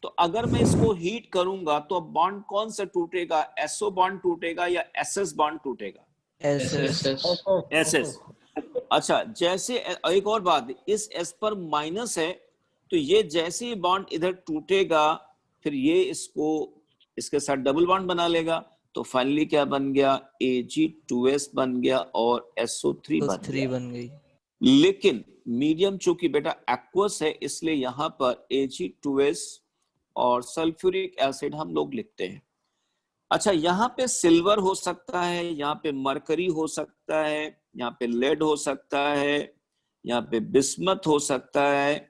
तो अगर मैं इसको हीट करूंगा तो अब बॉन्ड कौन सा टूटेगा, SO बॉन्ड टूटेगा या SS बॉन्ड टूटेगा? SS। अच्छा, जैसे एक और बात, इस S पर माइनस है तो ये जैसे ही बॉन्ड इधर टूटेगा फिर ये इसको इसके साथ डबल बॉन्ड बना लेगा, तो फाइनली क्या बन गया, Ag2S बन गया और SO3 बन गई। लेकिन मीडियम चूंकि बेटा एक्वस है इसलिए यहाँ पर Ag2S और सल्फ्यूरिक एसिड हम लोग लिखते हैं। अच्छा, यहाँ पे सिल्वर हो सकता है, यहाँ पे मरकरी हो सकता है, यहाँ पे लेड हो सकता है, यहाँ पे बिस्मथ हो सकता है,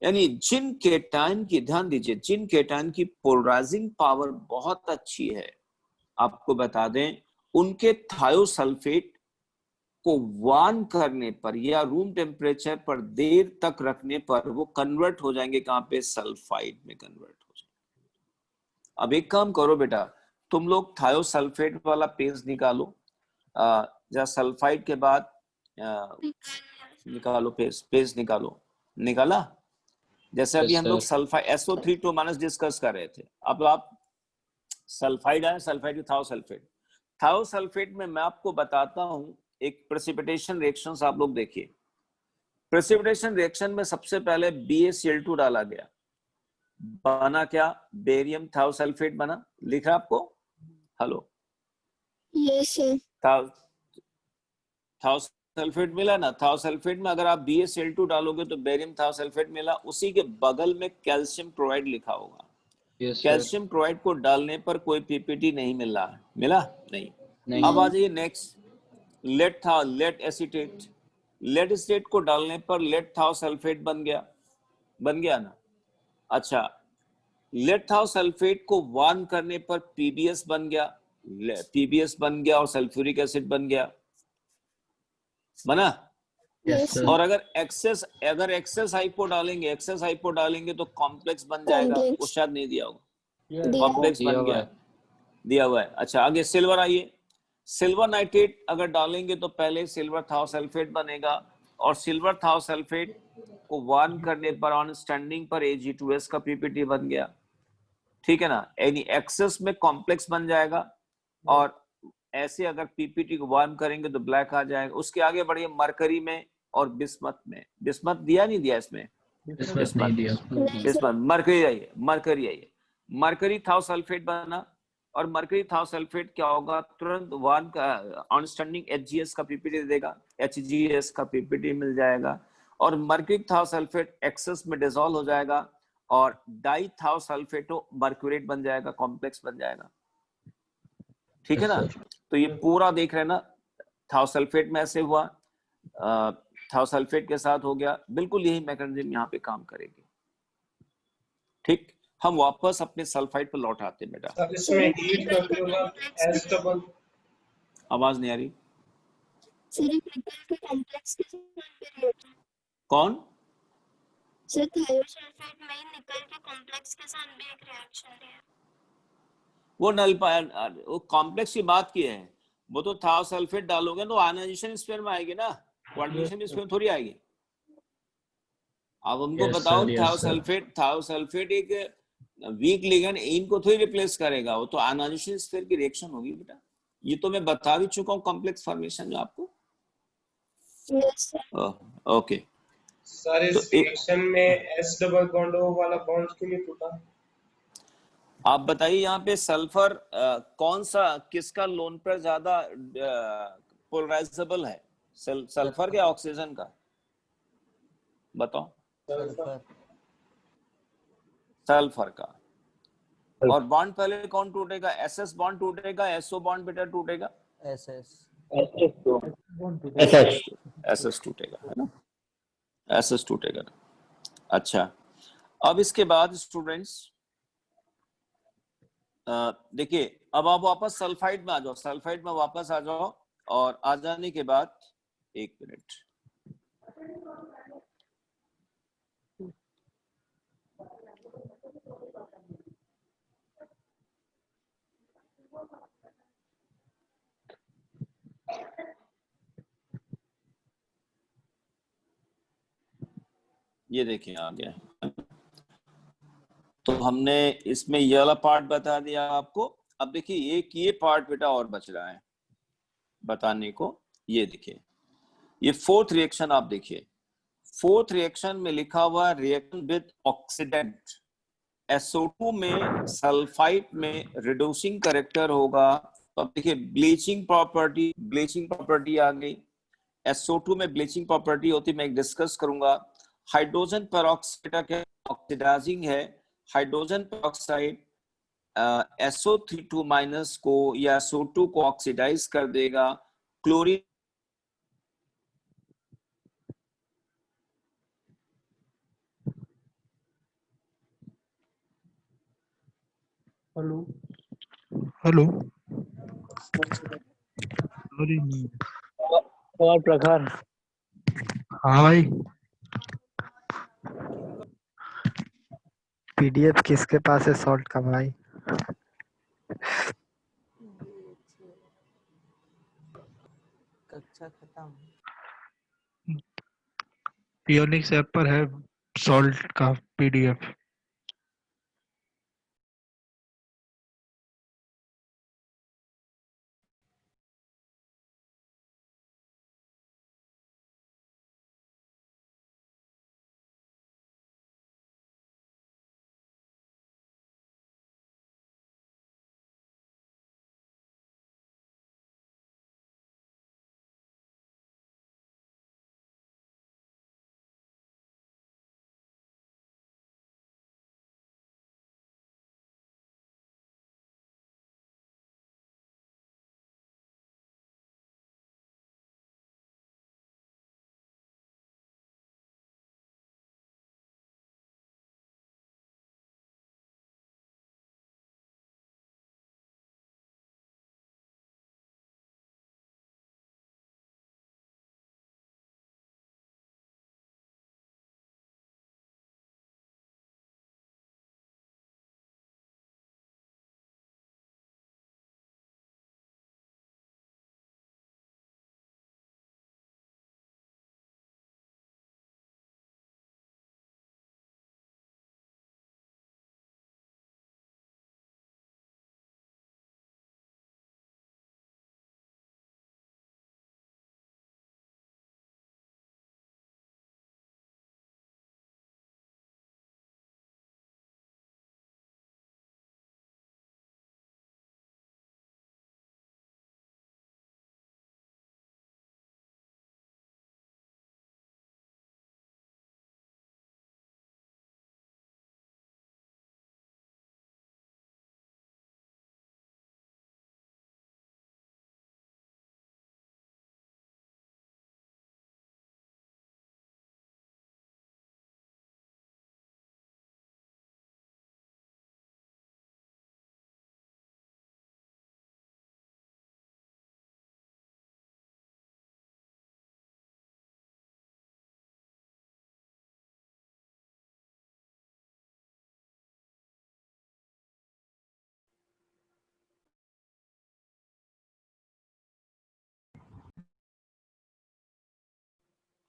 यानी जिन केटायन की, ध्यान दीजिए, जिन केटायन की पोलराइजिंग पावर बहुत अच्छी है, आपको बता दें उनके थायोसल्फेट को वार्म करने पर या रूम टेम्परेचर पर देर तक रखने पर वो कन्वर्ट हो जाएंगे, कहां पे, सल्फाइड में कन्वर्ट हो जाएंगे। अब एक काम करो बेटा, तुम लोग थायोसल्फेट वाला पेज निकालो, या सल्फाइड के बाद निकालो पेज निकालो, निकाला? जैसे अभी हम लोग सल्फाइड SO3 डिस्कस कर रहे थे, अब आप सल्फाइड है, सल्फाइड थायोसल्फेट, थायोसल्फेट में मैं आपको बताता हूं एक प्रेसिपिटेशन रिएक्शंस आप लोग देखिए। प्रेसिपिटेशन रिएक्शन में सबसे पहले BaCl2 डाला गया, बना क्या, बेरियम थायोसल्फेट बना, लिखा आपको? Hello, yes sir. थायोसल्फेट मिला ना, थायोसल्फेट में अगर आप BaCl2 डालोगे तो बेरियम थायोसल्फेट मिला, उसी के बगल में कैल्शियम क्लोराइड लिखा होगा। कैल्शियम क्लोराइड को डालने पर कोई पीपीटी नहीं मिल रहा है, मिला नहीं। अब आ जाइए next, lead acetate, lead acetate को डालने पर लेड थायोसल्फेट बन गया ना। अच्छा, लेड थायोसल्फेट को वार्म करने पर PbS बन गया और सल्फ्यूरिक एसिड बन गया, बना। और अगर एक्सेस हाइपो डालेंगे तो कॉम्प्लेक्स बन जाएगा, वो शायद नहीं दिया होगा, कॉम्प्लेक्स बन गया, दिया हुआ है। अच्छा, आगे सिल्वर आइए, सिल्वर नाइट्रेट अगर डालेंगे तो पहले सिल्वर थायोसल्फेट बनेगा और सिल्वर थायोसल्फेट को वार्म करने पर ऑन स्टैंडिंग पर Ag2S का पीपीटी बन गया, ठीक है ना। यानी एक्सेस में कॉम्प्लेक्स बन जाएगा और ऐसे अगर पीपीटी को वार्म करेंगे तो ब्लैक आ जाएगा। उसके आगे बढ़िए, मरकरी में और बिस्मथ में, बिस्मथ दिया नहीं दिया इसमें, बिस्मथ मरकरी आइए, मरकरी थायोसल्फेट बना और मरकरी थायोसल्फेट क्या होगा, तुरंत वार्म ऑन स्टैंडिंग HGS का पीपीटी देगा, HGS का पीपीटी मिल जाएगा और मरकरी थायोसल्फेट एक्सेस में डिसॉल्व हो जाएगा और डाई थायोसल्फेटो मर्क्यूरेट बन जाएगा, कॉम्प्लेक्स बन जाएगा, ठीक है ना। तो ये पूरा देख रहे हैं ना, थायोसल्फेट में ऐसे हुआ, थायोसल्फेट के साथ हो गया, बिल्कुल यही मैकेनिज्म यहाँ पे काम करेगी, ठीक। हम वापस अपने सल्फाइड पर लौट आते हैं बेटा। इसमें हीट करते वक्त S डबल, आवाज नहीं आ रही सर, एक निकल के कॉम्प्लेक्स के साथ भी रिएक्शन, कौन सर थायोसल्फेट में निकल के कॉम्प्लेक्स के साथ भी एक रिएक्शन है, वो कॉम्प्लेक्स की बात की है, वो तो थायोसल्फेट डालोगे तो आयनाइजेशन स्फीयर में आएगी ना, क्वाड्रेशन स्फीयर थोड़ी आएगी। अब हमको बताओ, थायोसल्फेट एक वीक लिगेंड इनको थोड़ी रिप्लेस करेगा, वो तो आयनाइजेशन स्फीयर की रिएक्शन होगी बेटा। ये तो मैं बता भी चुका हूँ, कॉम्प्लेक्स फॉर्मेशन जो आपको। Yes sir. ओके सर इस रिएक्शन में S डबल बॉन्ड O वाला बॉन्ड क्यों नहीं टूटा? आप बताइए, यहाँ पे सल्फर कौन सा, किसका लोन पर ज्यादा पोलराइजेबल है, सल्फर या ऑक्सीजन का, बताओ। सल्फर का। और बॉन्ड पहले कौन टूटेगा, SS बॉन्ड टूटेगा, SO बॉन्ड बेटा टूटेगा, एसएस टूटेगा, है ना, एसएस टूटेगा। अच्छा, अब इसके बाद स्टूडेंट्स देखिए, अब आप वापस सल्फाइड में आ जाओ, सल्फाइड में वापस आ जाओ, और आ जाने के बाद 1 मिनट, ये देखिए आ गया। तो हमने इसमें ये वाला पार्ट बता दिया आपको। अब देखिए ये पार्ट बेटा और बच रहा है बताने को। ये देखिए, ये फोर्थ रिएक्शन आप देखिए, फोर्थ रिएक्शन में लिखा हुआ रिएक्शन विद ऑक्सीडेंट, SO2 में सल्फाइड में रिड्यूसिंग कैरेक्टर होगा। तो अब देखिए ब्लीचिंग प्रॉपर्टी आ गई। SO2 में ब्लीचिंग प्रॉपर्टी होती है, मैं डिस्कस करूंगा। हाइड्रोजन पेरोक्साइड क्या ऑक्सीडाइजिंग है, हाइड्रोजन पेरोक्साइड SO3 को या SO2 को ऑक्सीडाइज कर देगा। Chlorine hello hello, sorry. और प्रखर, हाँ भाई, पीडीएफ किसके पास है सॉल्ट का भाई? कक्षा खत्म। पियोनिक्स ऐप पर है सॉल्ट का पीडीएफ।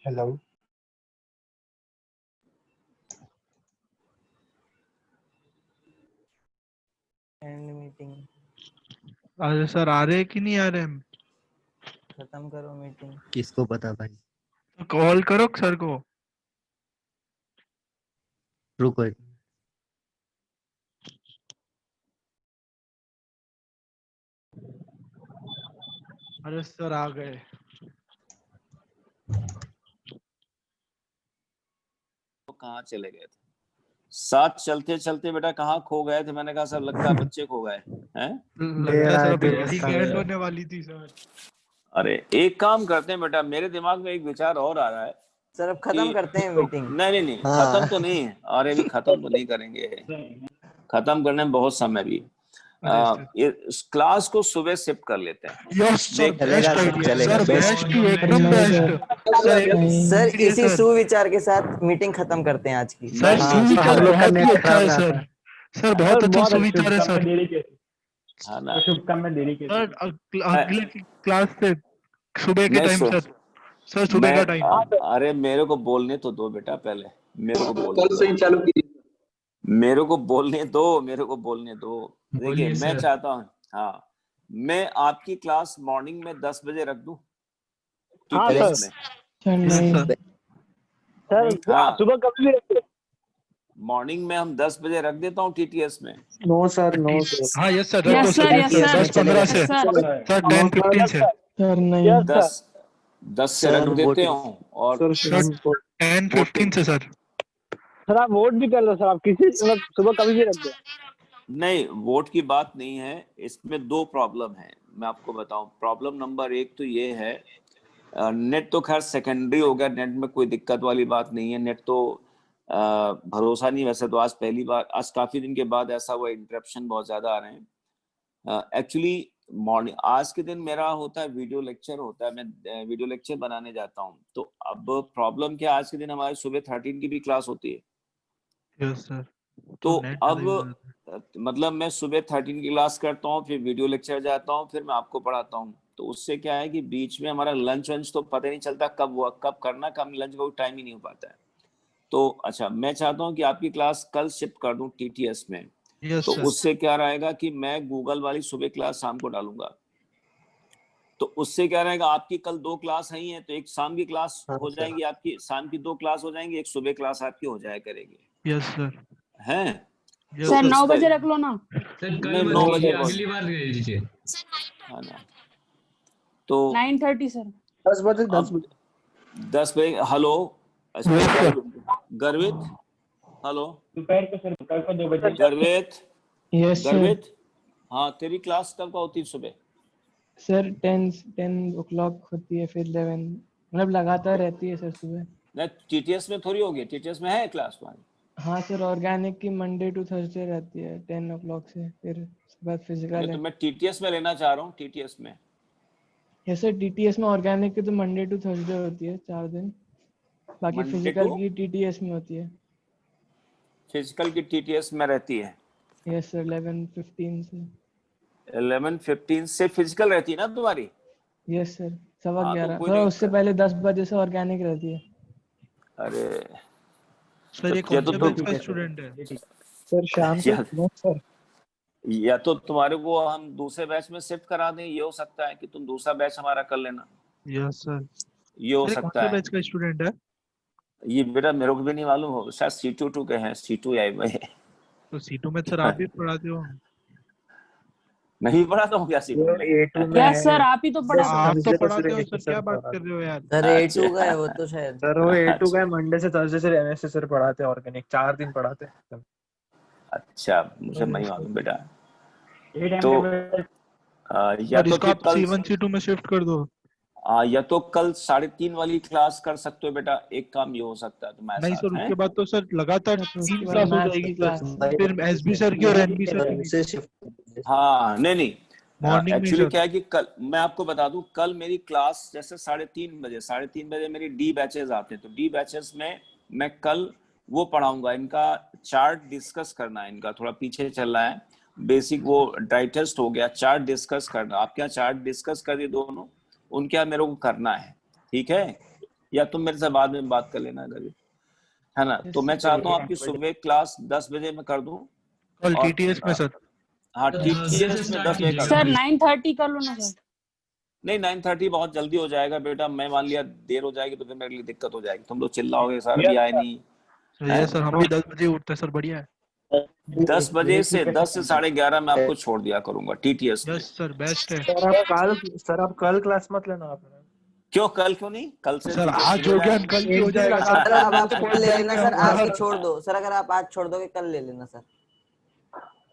हेलो, एंड मीटिंग अरे सर आ रहे हैं कि नहीं आ रहे हैं? खत्म करो मीटिंग। किसको पता भाई? तो कॉल करो सर को। रुको, अरे सर आ गए। तो कहाँ चले गए थे? साथ चलते चलते बेटा कहाँ खो गए थे? मैंने कहा सर लगता है बच्चे खो गए हैं। लगता है सर अभी मीटिंग एंड होने वाली थी सर। अरे एक काम करते हैं बेटा, मेरे दिमाग में एक विचार और आ रहा है सर अब खत्म कि करते हैं मीटिंग। नहीं हाँ। खत्म तो नहीं है, अरे अभी खत्म तो नहीं करेंगे, खत्म करने में बहुत समय भी। इस क्लास को सुबह शिफ्ट कर लेते हैं। यस सर, चलेगा बेस्ट सर, आइडिया चलेगा, सर, बेस्ट। बेस्ट टू एकदम नहीं बेस्ट सर, सर। नहीं सर इसलिए इसी सर सुविचार के साथ मीटिंग खत्म करते हैं आज की। सर नहीं, सुविचार हम लोग का बहुत ही नेट अच्छा खराब है रहा सर, सर बहुत अच्छा सुविचार है सर। है ना? सर अगले क्लास से सुबह के नहीं टाइम सो सर सुबह का टाइम। अरे मेरे को बोलने तो दो बेटा, पहले मेरे को बोलने कल से ही चालू की। मेरे को बोलने दो। देखिए बोलिए मैं सर। चाहता हूँ, हाँ, मैं आपकी क्लास मॉर्निंग में 10 बजे रख दूं हाँ TTS सर। में। सर नहीं सर हाँ, आप सुबह कभी भी रखिए। मॉर्निंग में हम 10 बजे रख देता हूँ TTS में। No sir, no sir. हाँ यस सर, रख दो यस सर, सर, 10-15 से सर। सर 10-15 से सर नहीं 10 से रख सर देते वोटिंग हो और सर शाम को 10-15 से सर। सर आप वोट भी कर लो सर, आप किसी मतलब सुबह कभी भी रख दो। नहीं, वोट की बात नहीं है, इसमें दो प्रॉब्लम है, मैं आपको बताऊं। प्रॉब्लम नंबर एक तो ये है, नेट तो खैर सेकेंडरी हो गया, नेट में कोई दिक्कत वाली बात नहीं है, नेट तो भरोसा नहीं। वैसे तो आज काफी दिन के बाद ऐसा हुआ, इंटरप्शन बहुत ज्यादा आ रहे हैं। एक्चुअली मॉर्निंग आज के दिन मेरा होता है वीडियो लेक्चर होता है, मैं वीडियो लेक्चर बनाने जाता हूँ। तो अब प्रॉब्लम क्या, आज के दिन हमारे सुबह 13 की भी क्लास होती है। यस सर, तो नेट अब मतलब मैं सुबह 13 की क्लास करता हूँ, फिर वीडियो लेक्चर जाता हूँ, फिर मैं आपको पढ़ाता हूँ। तो उससे क्या है कि बीच में हमारा लंच वंच तो पता ही नहीं चलता कब हुआ, कब करना, कब लंच का टाइम ही नहीं हो पाता है। तो अच्छा, मैं चाहता हूँ कि आपकी क्लास कल शिफ्ट कर दूं TTS में। यस तो सर। उससे क्या रहेगा कि मैं गूगल वाली सुबह क्लास शाम को डालूंगा। तो उससे क्या रहेगा, आपकी कल 2 क्लास ही हैं, तो एक शाम की क्लास हो जाएगी आपकी, शाम की 2 क्लास हो जाएंगी, एक सुबह क्लास आपकी हो जाया करेगी। Yes sir. हैं? सर 9 बजे रख लो ना। सर कल नहीं, मत 9 कीजिए, बजे अगली बार दे दीजिए। है ना? तो 9:30 सर। 10 बजे 10 बजे 10 बजे। हेलो गर्वित, हेलो दोपहर को सर, कल को 2 बजे। गर्वित, यस सर। गर्वित, हाँ तेरी क्लास कब का होती है सुबह? सर 10 o'clock होती है, फिर 11, मतलब लगातार रहती है सर सुबह। नहीं, TTS में थोड़ी होगी, TTS में है क्लास तुम्हारी? हाँ सर, ऑर्गेनिक की मंडे टू थर्सडे रहती है 10 o'clock से, फिर उसके बाद फिजिकल तो है। मैं TTS में लेना चाह रहा हूँ, TTS में। यस सर, TTS में ऑर्गेनिक की तो मंडे टू थर्सडे होती है 4 दिन, बाकी Monday फिजिकल to? की TTS में होती है। फिजिकल की TTS में रहती है। यस सर, 11:15 से। 11:15 से फिजिकल रहती है ना तुम्हारी? Yes sir, 11:15। हाँ, तो कोई थोड़ा नहीं उससे पहले 10 बजे से ऑर्गेनिक रहती है। अरे सर ये तो कौन या तो से तुम बैच का स्टूडेंट है? सर शाम को नो सर। या तो तुम्हारे को हम दूसरे बैच में शिफ्ट करा दें, ये हो सकता है कि तुम दूसरा बैच हमारा कर लेना, यस सर। ये हो सर कौन सकता से है। बैच का स्टूडेंट है? ये बेटा मेरे को भी नहीं मालूम, हो शायद C22 के हैं, C2 या तो C2 में सर आप भी पढ़ाते हो? नहीं पढ़ाता हूँ क्या C2 में? A2 में यस सर, आप ही तो पढ़ाते हो। आप तो पढ़ाते हो सर, क्या बात कर रहे हो यार? सर A2 का है वो तो शायद। सर वो A2 का है, मंडे से थर्सडे से MSc सर पढ़ाते हैं, ऑर्गेनिक 4 दिन पढ़ाते हैं। अच्छा, मुझे नहीं मालूम बेटा। तो या सर तो इसको फिर आप कल C1 C2 में शिफ्ट कर दो। या तो कल 3:30 वाली क्लास कर सकते हो बेटा, एक काम ये हो सकता है तुम्हारे नहीं साथ सर, है? उसके बाद तो सर लगातार उसके 3 बाद क्लास हो मैथ्स जाएगी की क्लास। फिर SB सर की और NB सर की। हाँ नहीं मॉर्निंग में एक्चुअली सर। क्या है कि कल मैं आपको बता दूं, कल मेरी क्लास जैसे 3:30 बजे मेरी D बैचेस आते हैं, तो D बैचेस में मैं कल वो पढ़ाऊंगा, इनका चार्ट डिस्कस करना है, इनका थोड़ा पीछे चल रहा है, बेसिक वो ड्राई टेस्ट हो गया, चार्ट डिस्कस करना। आपके यहाँ चार्ट डिस्कस कर दिए दोनों, उनके यहाँ मेरे को करना है, ठीक है? या तुम मेरे से बाद में बात कर लेना अगर, है ना? तो मैं चाहता हूँ आपकी सुबह क्लास 10 बजे में कर दूं। कल और TTS में सर। हाँ TTS में 10 बजे कर सर दूं। 9:30 कर लो ना सर। नहीं 9:30 बहुत जल्दी हो जाएगा बेटा, मैं मान लिया देर हो जाएगी तो फिर मेरे लिए दिक्कत हो जाएगी, तुम लोग चिल्लाओगे सर अभी आए नहीं। ये सर हम भी 10 बजे उठते हैं सर, बढ़िया है। 10 बजे से 10 से 11:30 मैं आपको छोड़ दिया करूंगा TTS में। यस सर, बेस्ट है। सर आप कल क्लास मत लेना आप। क्यों कल क्यों नहीं? कल से सर TTS आज शुरू हो गया, कल भी हो जाएगा सर। सर अब आप कल ले लेना सर, आज की छोड़ दो सर, अगर आप आज छोड़ दोगे कल ले लेना सर।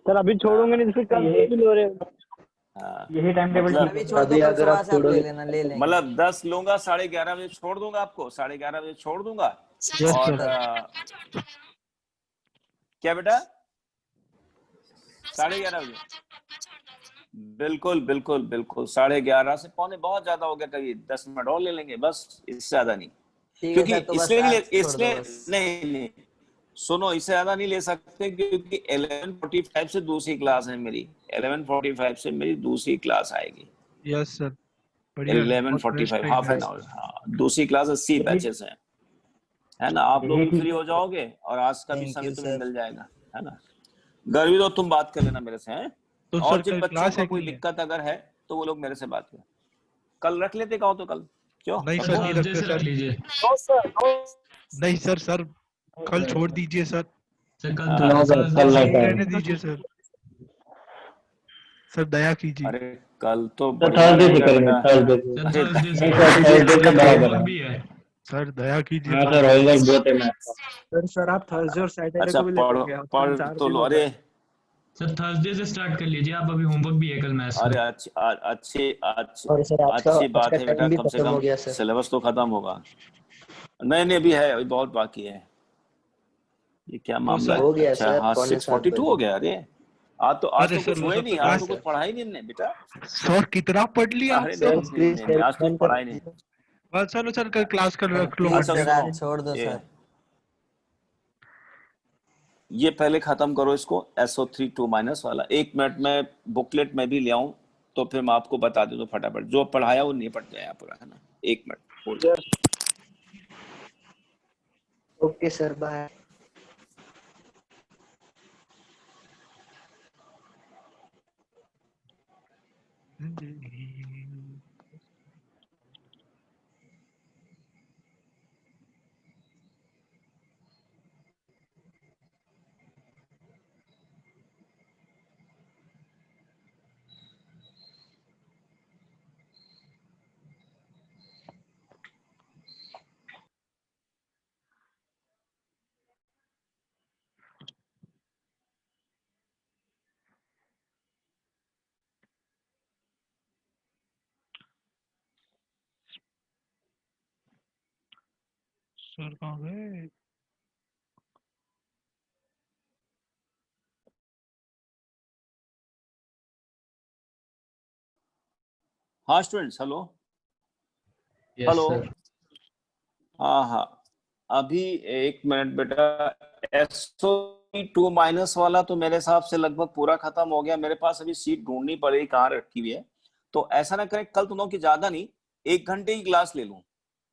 सर अभी छोड़ूंगे नहीं तो फिर कल भी लो रहे हो। हाँ, यही टाइम टेबल मतलब ठीक है। अभी अगर आप छोड़ोगे मतलब 10 लूंगा, 11:30 बजे छोड़ दूंगा आपको, 11:30 बजे छोड़ दूंगा। Yes, और sir. क्या बेटा 11:30 बजे? बिल्कुल बिल्कुल बिल्कुल, 11:30 से पौने बहुत ज्यादा हो गया, कभी 10 मिनट और ले लेंगे बस, इससे ज्यादा नहीं। क्योंकि इसलिए नहीं, इसलिए नहीं, सुनो, इससे ज्यादा नहीं ले सकते क्योंकि 11:45 से दूसरी क्लास है मेरी, 11:45 से मेरी दूसरी क्लास आएगी। यस सर, बढ़िया। 11:45 हाफ एन आवर। हाँ, दूसरी क्लास 80 बैचेस हैं, है ना। आप लोग फ्री हो जाओगे और आज का भी समय तुम्हें मिल जाएगा, है ना। गर्वी तो तुम बात कर लेना मेरे से, हैं। तो और सर जिन कल बच्चों क्लास का है कोई कि नहीं? दिक्कत अगर है तो वो लोग मेरे से बात करें। कल रख लेते कहो तो कल, क्यों? नहीं सर, नहीं रखते से रख सर। लीजिए। नहीं सर, सर कल छोड़ दीजिए सर। सर कल रहने दीजिए सर। सर दया कीजिए। अरे कल तो बढ़िया रहेगा बेटा। भी है। सर दया कीजिए। सर आप थर्सडे और सैटरडे अच्छा को भी ले पढ़ लेंगे, पढ़ 4 तो दिन लो। हो अरे गए। सर थर्सडे से स्टार्ट कर लीजिए आप, अभी होमवर्क भी है कल मैथ्स का। अरे अच्छी बात है बेटा, कम से कम सिलेबस तो खत्म होगा। नहीं अभी है, अभी बहुत बाकी है। ये क्या मामला है? अच्छा हाँ, 6:42 हो गया। अरे आज तो कुछ हुआ ही नहीं, आज तो कुछ पढ़ा ही नहीं बेटा। सर कितना पढ़ लिया? अरे नहीं, आज तो पढ़ा ही नहीं। चलो सर कल क्लास कर रख लो। अच्छा छोड़ दो सर, ये पहले खत्म करो इसको, SO3 2- वाला। 1 मिनट में बुकलेट में भी ले आऊं तो फिर मैं आपको बता दूं तो फटाफट जो पढ़ाया वो नहीं पढ़ जाए पूरा, है ना। 1 minute hold. Okay sir, bye. Sir कहाँ गए? हाँ students, hello yes hello. Sir. हाँ अभी 1 मिनट बेटा। SO2- वाला तो मेरे हिसाब से लगभग पूरा खत्म हो गया। मेरे पास अभी सीट ढूंढनी पड़ेगी कहाँ रखी हुई है। तो ऐसा ना करें, कल तुम लोग की ज्यादा नहीं, 1 घंटे की क्लास ले लूं।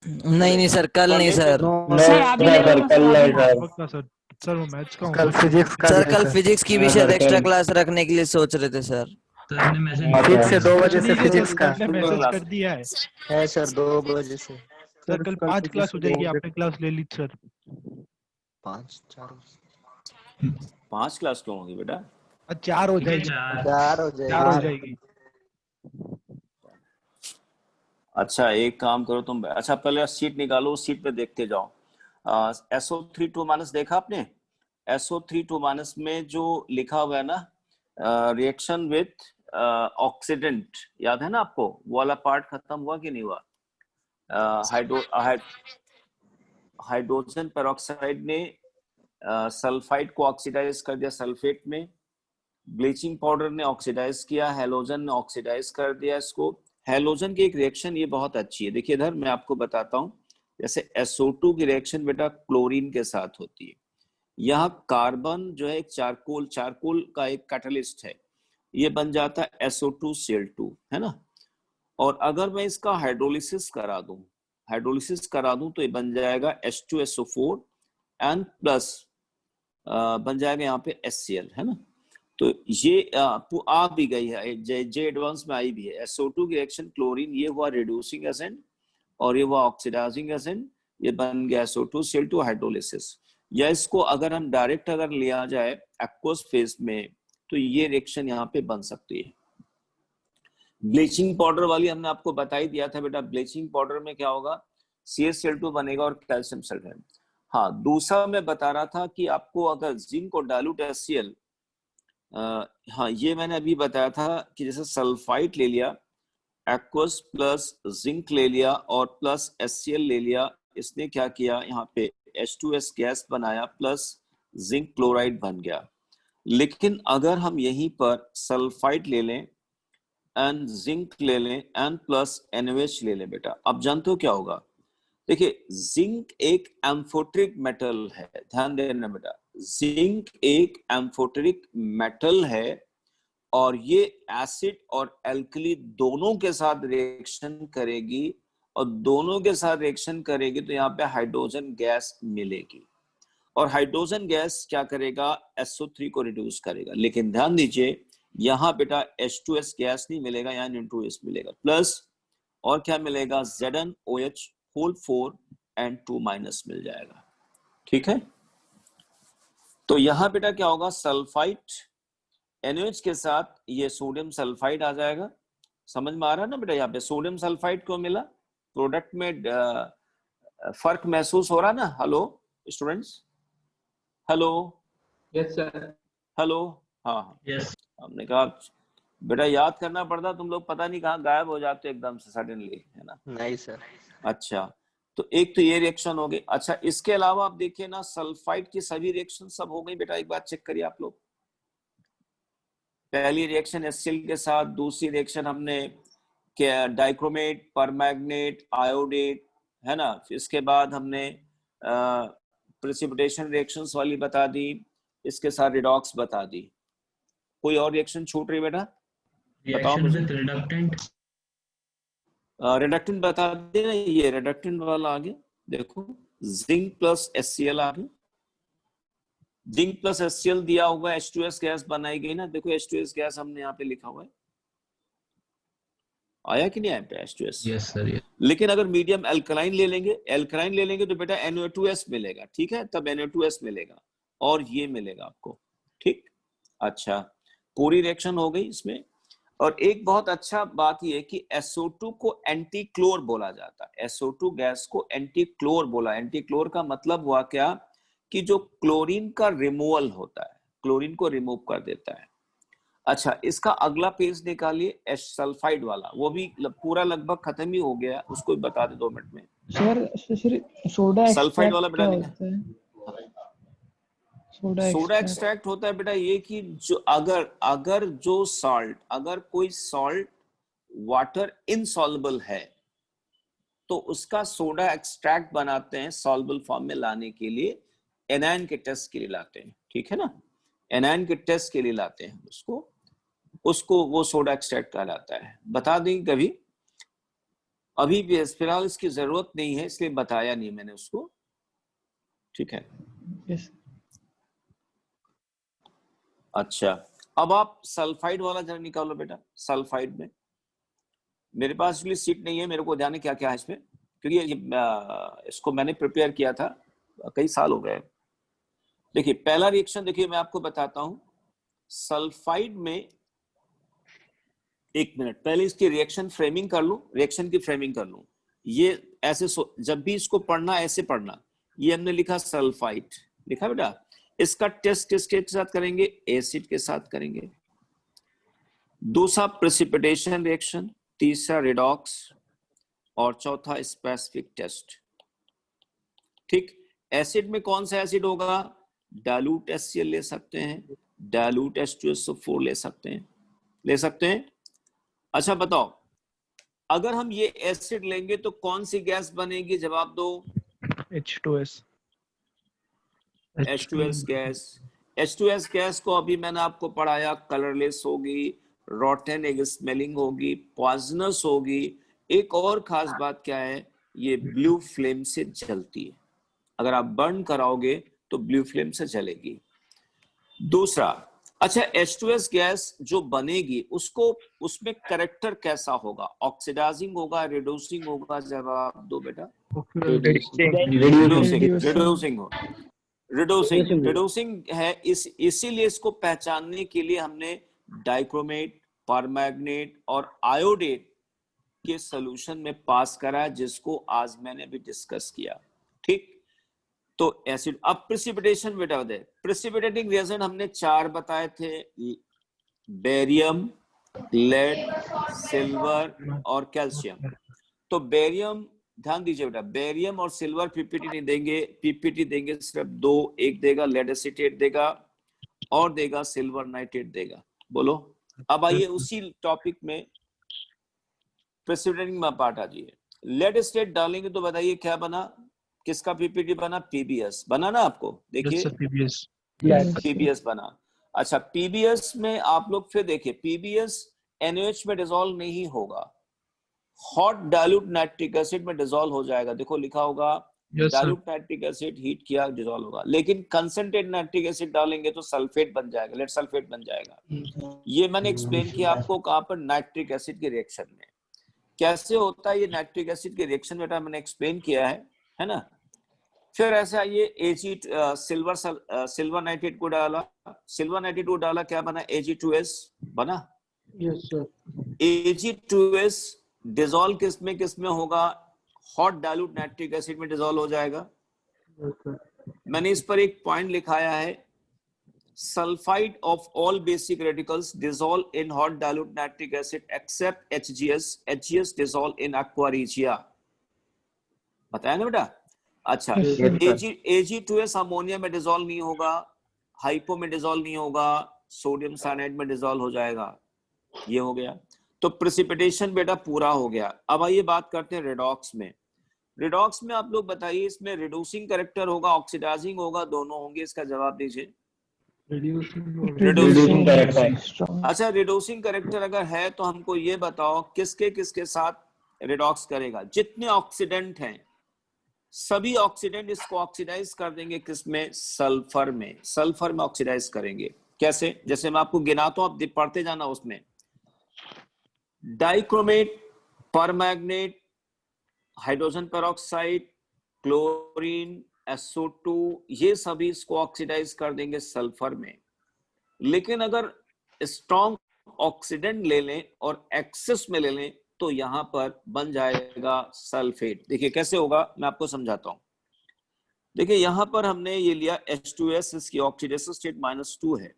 नहीं सर, कल नहीं सर। सर वो मैथ्स का कल फिजिक्स का सर कल फिजिक्स की भी शायद एक्स्ट्रा क्लास रखने के लिए सोच रहे थे सर। फिर से 2 बजे से फिजिक्स का मैसेज कर दिया है सर, 2 बजे से। सर कल 5 क्लास हो जाएगी, आपने क्लास ले ली सर। 5 क्लास क्यों होगी बेटा? 4 हो जाएगी। 4 हो जाएगी। अच्छा एक काम करो तुम, अच्छा पहले सीट निकालो, सीट पे देखते जाओ। SO3 2- देखा आपने? SO3 2- में जो लिखा हुआ है ना, रिएक्शन विथ ऑक्सीडेंट, याद है ना आपको? वो वाला पार्ट खत्म हुआ कि नहीं हुआ? हाइड्रोजन पेरोक्साइड ने सल्फाइड को ऑक्सीडाइज कर दिया सल्फेट में। ब्लीचिंग पाउडर ने ऑक्सीडाइज किया, हैलोजन ने ऑक्सीडाइज कर दिया इसको। हैलोजन की एक रिएक्शन ये बहुत अच्छी है, देखिए इधर मैं आपको बताता हूँ। जैसे SO2 की रिएक्शन बेटा क्लोरीन के साथ होती है। यहाँ कार्बन जो है एक चारकोल का एक कैटलिस्ट है, ये बन जाता है SO2Cl2, है ना। और अगर मैं इसका हाइड्रोलिसिस करा दूं तो ये बन जाएगा H2SO4 एंड प्लस बन जाएगा यहाँ पे HCl, है ना। तो ये आ भी गई है, जे एडवांस में आई भी है। SO2 की रिएक्शन क्लोरीन, ये हुआ रिड्यूसिंग एजेंट और ये हुआ ऑक्सीडाइजिंग एजेंट, ये बन गया SO2Cl2 हाइड्रोलिसिस। या इसको अगर हम डायरेक्ट अगर लिया जाए एक्वस फेज में तो ये रिएक्शन यहाँ पे बन सकती है। ब्लीचिंग पाउडर वाली हमने आपको बता ही दिया था बेटा। ब्लीचिंग पाउडर में क्या होगा, CaCl2 बनेगा और कैल्शियम सल्फेट। हाँ दूसरा मैं बता रहा था कि आपको अगर जिंक और डाइल्यूट HCl हाँ, ये मैंने अभी बताया था कि जैसे सल्फाइड ले लिया, एक्वस प्लस जिंक ले लिया और प्लस HCl ले लिया, इसने क्या किया, यहाँ पे H2S गैस बनाया प्लस जिंक क्लोराइड बन गया। लेकिन अगर हम यहीं पर सल्फाइड ले लें एंड जिंक ले लें एंड प्लस NaOH ले लें बेटा, अब जानते हो क्या होगा? देखिए, जिंक एक एम्फोटेरिक मेटल है, ध्यान देना बेटा, जिंक एक एम्फोटेरिक मेटल है और ये एसिड और एल्कली दोनों के साथ रिएक्शन करेगी, और दोनों के साथ रिएक्शन करेगी तो यहाँ पे हाइड्रोजन गैस मिलेगी, और हाइड्रोजन गैस क्या करेगा, SO3 को रिड्यूस करेगा। लेकिन ध्यान दीजिए, यहाँ बेटा H2S गैस नहीं मिलेगा, यहाँ N2S मिलेगा, प्लस और क्या मिलेगा, ZnOH होल 4 and 2 माइनस मिल जाएगा। ठीक है, तो यहाँ बेटा क्या होगा, सल्फाइड NaOH के साथ ये सोडियम सल्फाइड आ जाएगा। समझ में आ रहा है ना बेटा? यहाँ पे सोडियम सल्फाइड क्यों मिला, प्रोडक्ट में फर्क महसूस हो रहा ना? Hello students, hello, yes sir, hello, हाँ यस हमने कहा बेटा याद करना पड़ता, तुम लोग पता नहीं कहाँ गायब हो जाते एकदम से सडनली, है ना? नहीं सर। अच्छा, तो एक तो ये रिएक्शन हो गई। अच्छा, इसके अलावा आप देखिए ना, सल्फाइड की सभी रिएक्शन सब हो गई बेटा, एक बार चेक करिए आप लोग। पहली रिएक्शन HCl के साथ, दूसरी रिएक्शन हमने डाइक्रोमेट, परमैंगनेट, आयोडेट, है ना? इसके बाद हमने प्रेसिपिटेशन रिएक्शंस वाली बता दी, इसके साथ रिडॉक्स बता दी। कोई और रिएक्शन छूट रही बेटा? बताओ रिएक्शन मुझे। विद रिडक्टेंट, रिडक्टेंट बता देना, ये रिडक्टेंट वाला आगे देखो, जिंक प्लस HCl आगे, जिंक प्लस HCl दिया हुआ, H2S गैस बनाई गई ना, देखो H2S गैस हमने यहाँ पे लिखा हुआ है, आया कि नहीं आया पे H2S? Yes sir. लेकिन अगर मीडियम एल्कलाइन ले लेंगे तो बेटा NO2S मिलेगा, ठीक है, तब NO2S मिलेगा और ये मिलेगा आपको, ठीक। अच्छा, पूरी रिएक्शन हो गई इसमें। और एक बहुत अच्छा बात ये कि SO2 को एंटी क्लोर बोला जाता है, SO2 गैस को एंटी क्लोर बोला। एंटी क्लोर का मतलब हुआ क्या, कि जो क्लोरीन का रिमूवल होता है, क्लोरीन को रिमूव कर देता है। अच्छा, इसका अगला पेज निकालिए, एच सल्फाइड वाला, वो भी पूरा लगभग खत्म ही हो गया, उसको बता दे 2 मिनट में। सर सोडा सल्फाइड वाला बेटा होता है? सोडा एक्सट्रैक्ट होता है बेटा ये कि जो अगर जो सॉल्ट, अगर कोई सॉल्ट वाटर इनसॉल्युबल है तो उसका सोडा एक्सट्रैक्ट बनाते हैं, सॉल्युबल फॉर्म में लाने के लिए एनायन के टेस्ट के लिए लाते हैं, ठीक है ना? एनायन के टेस्ट के लिए लाते हैं उसको वो सोडा एक्सट्रैक्ट कहलाता है। बता दें कभी, अभी भी फिलहाल इसकी जरूरत नहीं है इसलिए बताया नहीं मैंने उसको, ठीक है? यस। अच्छा, अब आप सल्फाइड वाला जरा निकालो बेटा। सल्फाइड में मेरे पास भी सीट नहीं है, मेरे को ध्यान है क्या क्या है इसमें, क्योंकि इसको मैंने प्रिपेयर किया था, कई साल हो गए। देखिए पहला रिएक्शन, देखिए मैं आपको बताता हूं सल्फाइड में। एक मिनट पहले इसकी रिएक्शन फ्रेमिंग कर लूं, रिएक्शन की फ्रेमिंग कर लूं। ये ऐसे जब भी इसको पढ़ना ऐसे पढ़ना। ये हमने लिखा सल्फाइड, लिखा बेटा। इसका टेस्ट किसके साथ करेंगे, एसिड के साथ करेंगे। दूसरा प्रेसिपिटेशन रिएक्शन, तीसरा रिडॉक्स और चौथा स्पेसिफिक टेस्ट, ठीक। एसिड में कौन सा एसिड होगा, डाइल्यूट HCl ले सकते हैं, डाइल्यूट H2SO4 ले सकते हैं। अच्छा बताओ, अगर हम ये एसिड लेंगे तो कौन सी गैस बनेगी, जवाब दो। H2S gas. H2S गैस को अभी मैंने आपको पढ़ाया, कलरलेस होगी, रॉटन एग स्मेलिंग होगी, पॉइजनस होगी। एक और खास बात क्या है, ये ब्लू फ्लेम से जलती है। अगर आप बर्न कराओगे तो ब्लू फ्लेम से जलेगी। दूसरा, अच्छा H2S गैस जो बनेगी उसमें कैरेक्टर कैसा होगा, ऑक्सीडाइजिंग होगा, रिड्यूसिंग होगा, जवाब दो बेटा। रिड्यूसिंग है। इसीलिए इसको पहचानने के लिए हमने डाइक्रोमेट, परमैंगनेट और आयोडेट के सॉल्यूशन में पास करा, जिसको आज मैंने भी डिस्कस किया, ठीक। तो एसिड। अब प्रेसिपिटेशन बेटा बताए, प्रेसिपिटेटिंग रिएजेंट हमने 4 बताए थे, बेरियम, लेड, सिल्वर और कैल्शियम। तो बेरियम ध्यान दीजिए बेटा, बेरियम और सिल्वर पीपीटी नहीं देंगे, पीपीटी देंगे सिर्फ 2, एक देगा लेड एसीटेट देगा और देगा सिल्वर नाइट्रेट देगा। बोलो। अब आइए उसी टॉपिक में प्रेसिपिटेटिंग में पार्ट आ जाइए। लेड एसीटेट डालेंगे तो बताइए क्या बना, किसका पीपीटी बना, पीबीएस बना ना आपको, देखिए पीबीएस बना। अच्छा, पीबीएस में आप लोग फिर देखिए, पीबीएस एनएच में डिसॉल्व नहीं होगा, हॉट डाइल्यूट नाइट्रिक एसिड में डिसॉल्व हो जाएगा। देखो लिखा होगा डाइल्यूट नाइट्रिक एसिड हीट किया डिसॉल्व होगा, लेकिन कंसंट्रेट नाइट्रिक एसिड डालेंगे तो सल्फेट बन जाएगा, लेड सल्फेट बन जाएगा। ये मैंने एक्सप्लेन किया आपको कहां पर, नाइट्रिक एसिड के रिएक्शन में कैसे होता है ये नाइट्रिक एसिड के रिएक्शन, बेटा मैंने एक्सप्लेन किया है ना। फिर ऐसे आइए, एजी सिल्वर नाइट्रेट को डाला, सिल्वर नाइट्रेट को डाला, क्या बना, Ag2S बना। Yes sir. Ag2S डिसॉल्व किसमें होगा, हॉट डाइल्यूट नाइट्रिक एसिड में डिसॉल्व हो जाएगा। मैंने इस पर एक पॉइंट लिखाया है, sulphide of all basic radicals dissolve in hot dilute nitric acid except HGS dissolve in aqua regia, बताया ना बेटा। अच्छा, Ag2S अमोनिया में डिसॉल्व नहीं होगा, हाइपो में डिसॉल्व नहीं होगा, सोडियम साइनाइड में डिसॉल्व हो जाएगा। ये हो गया, तो प्रेसिपिटेशन बेटा पूरा हो गया। अब आइए बात करते हैं रेडॉक्स में। रेडॉक्स में आप लोग बताइए, इसमें रिड्यूसिंग कैरेक्टर होगा, ऑक्सीडाइजिंग होगा, दोनों होंगे, इसका जवाब दीजिए। Reducing character. अच्छा, रिड्यूसिंग कैरेक्टर अगर है तो हमको ये बताओ किसके किसके साथ रिडॉक्स करेगा। जितने ऑक्सीडेंट हैं सभी ऑक्सीडेंट इसको ऑक्सीडाइज कर देंगे, किसमें, सल्फर में, सल्फर में ऑक्सीडाइज करेंगे। कैसे, जैसे मैं आपको गिनाता हूं, आप पढ़ते जाना उसमें। Dichromate, permanganate, hydrogen peroxide, chlorine, SO2, ये सभी इसको ऑक्सीडाइज कर देंगे सल्फर में। लेकिन अगर स्ट्रॉन्ग ऑक्सीडेंट ले लें और एक्सेस में ले लें तो यहां पर बन जाएगा सल्फेट। देखिए कैसे होगा, मैं आपको समझाता हूं। देखिए यहां पर हमने ये लिया H2S, इसकी ऑक्सीडेशन स्टेट -2 है,